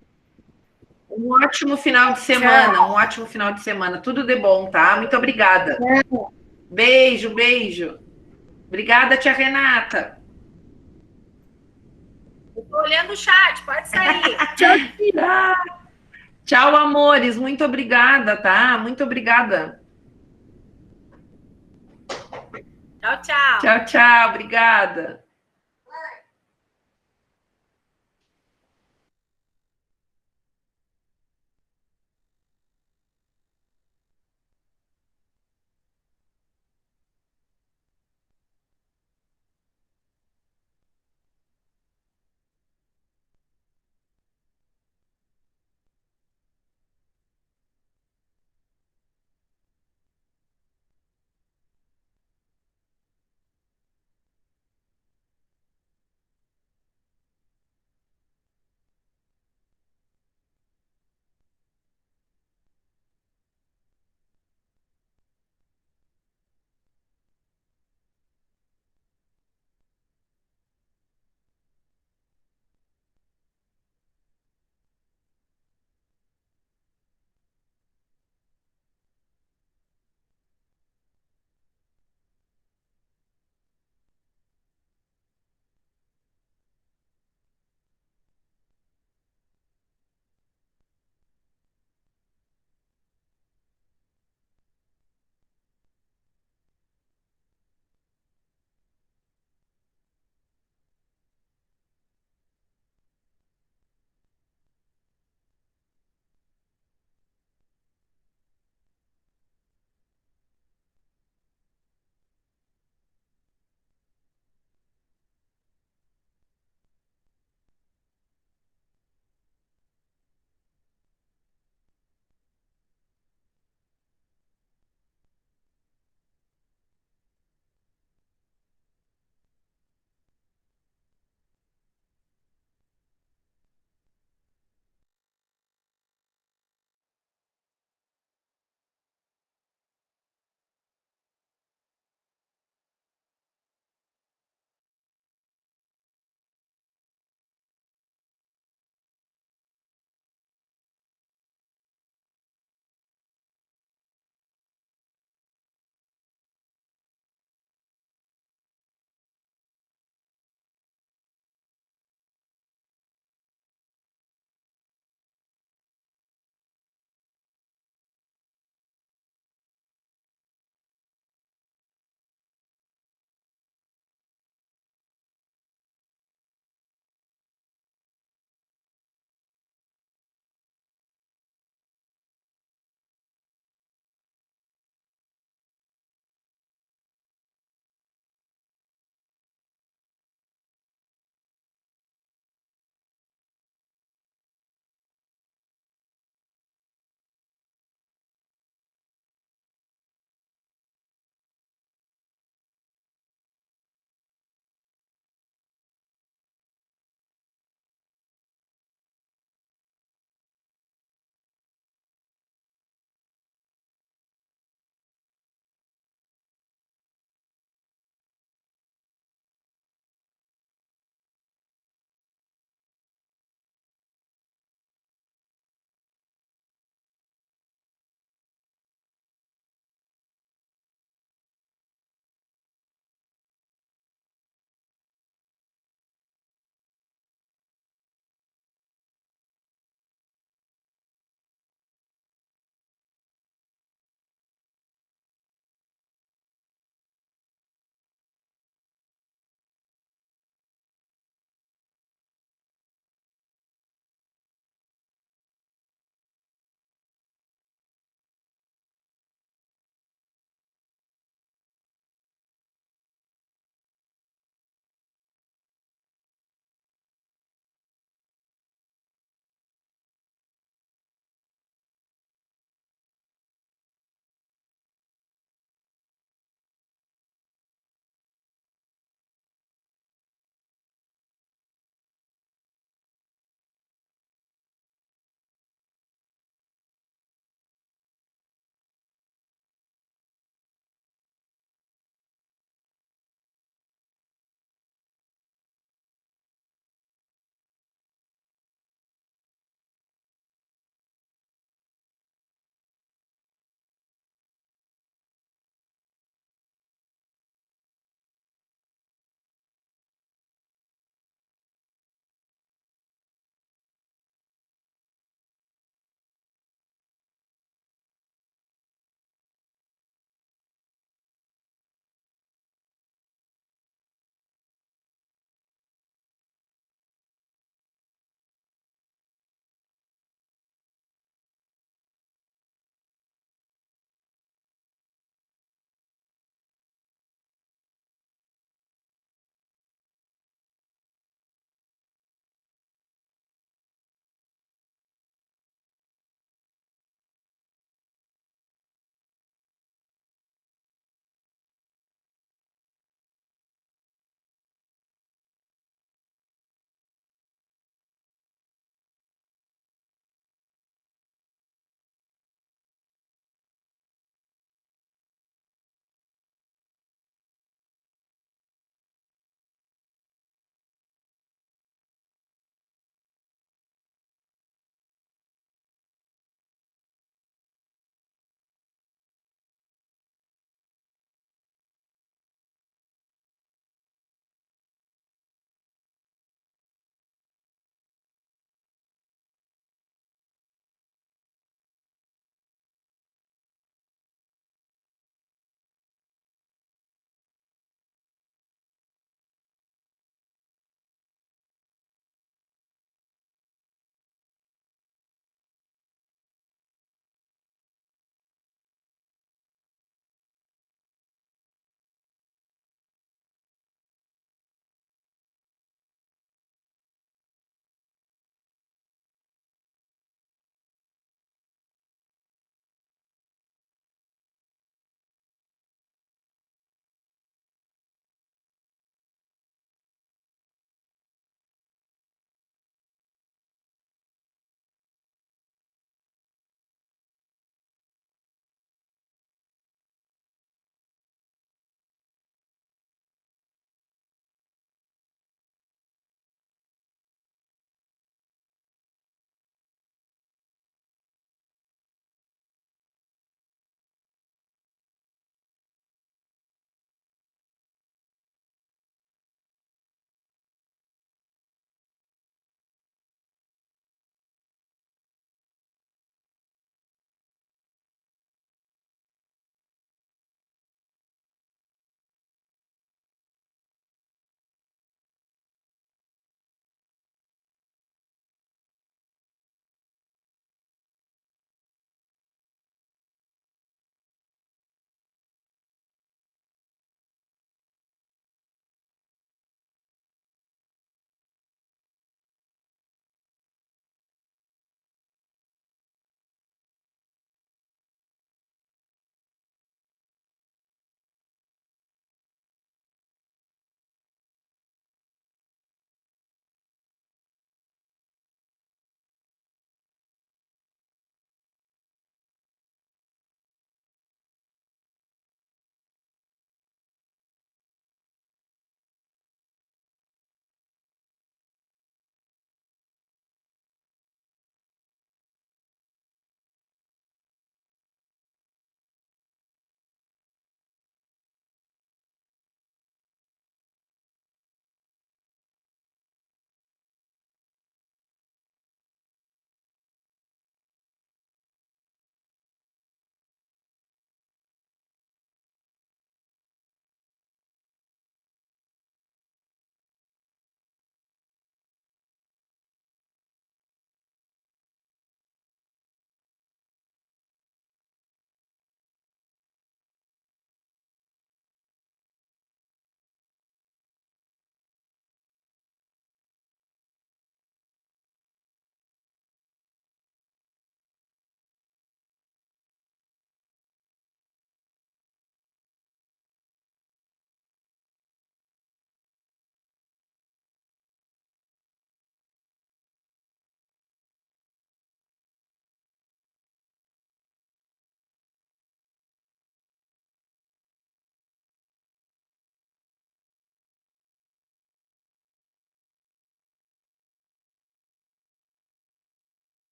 Um ótimo final de semana, um ótimo final de semana. Tudo de bom, tá? Muito obrigada. Beijo, beijo. Obrigada, tia Renata. Estou olhando o chat, pode sair. Tchau, tia. Tchau, amores. Muito obrigada, tá? Muito obrigada. Tchau, tchau. Tchau, tchau. Obrigada.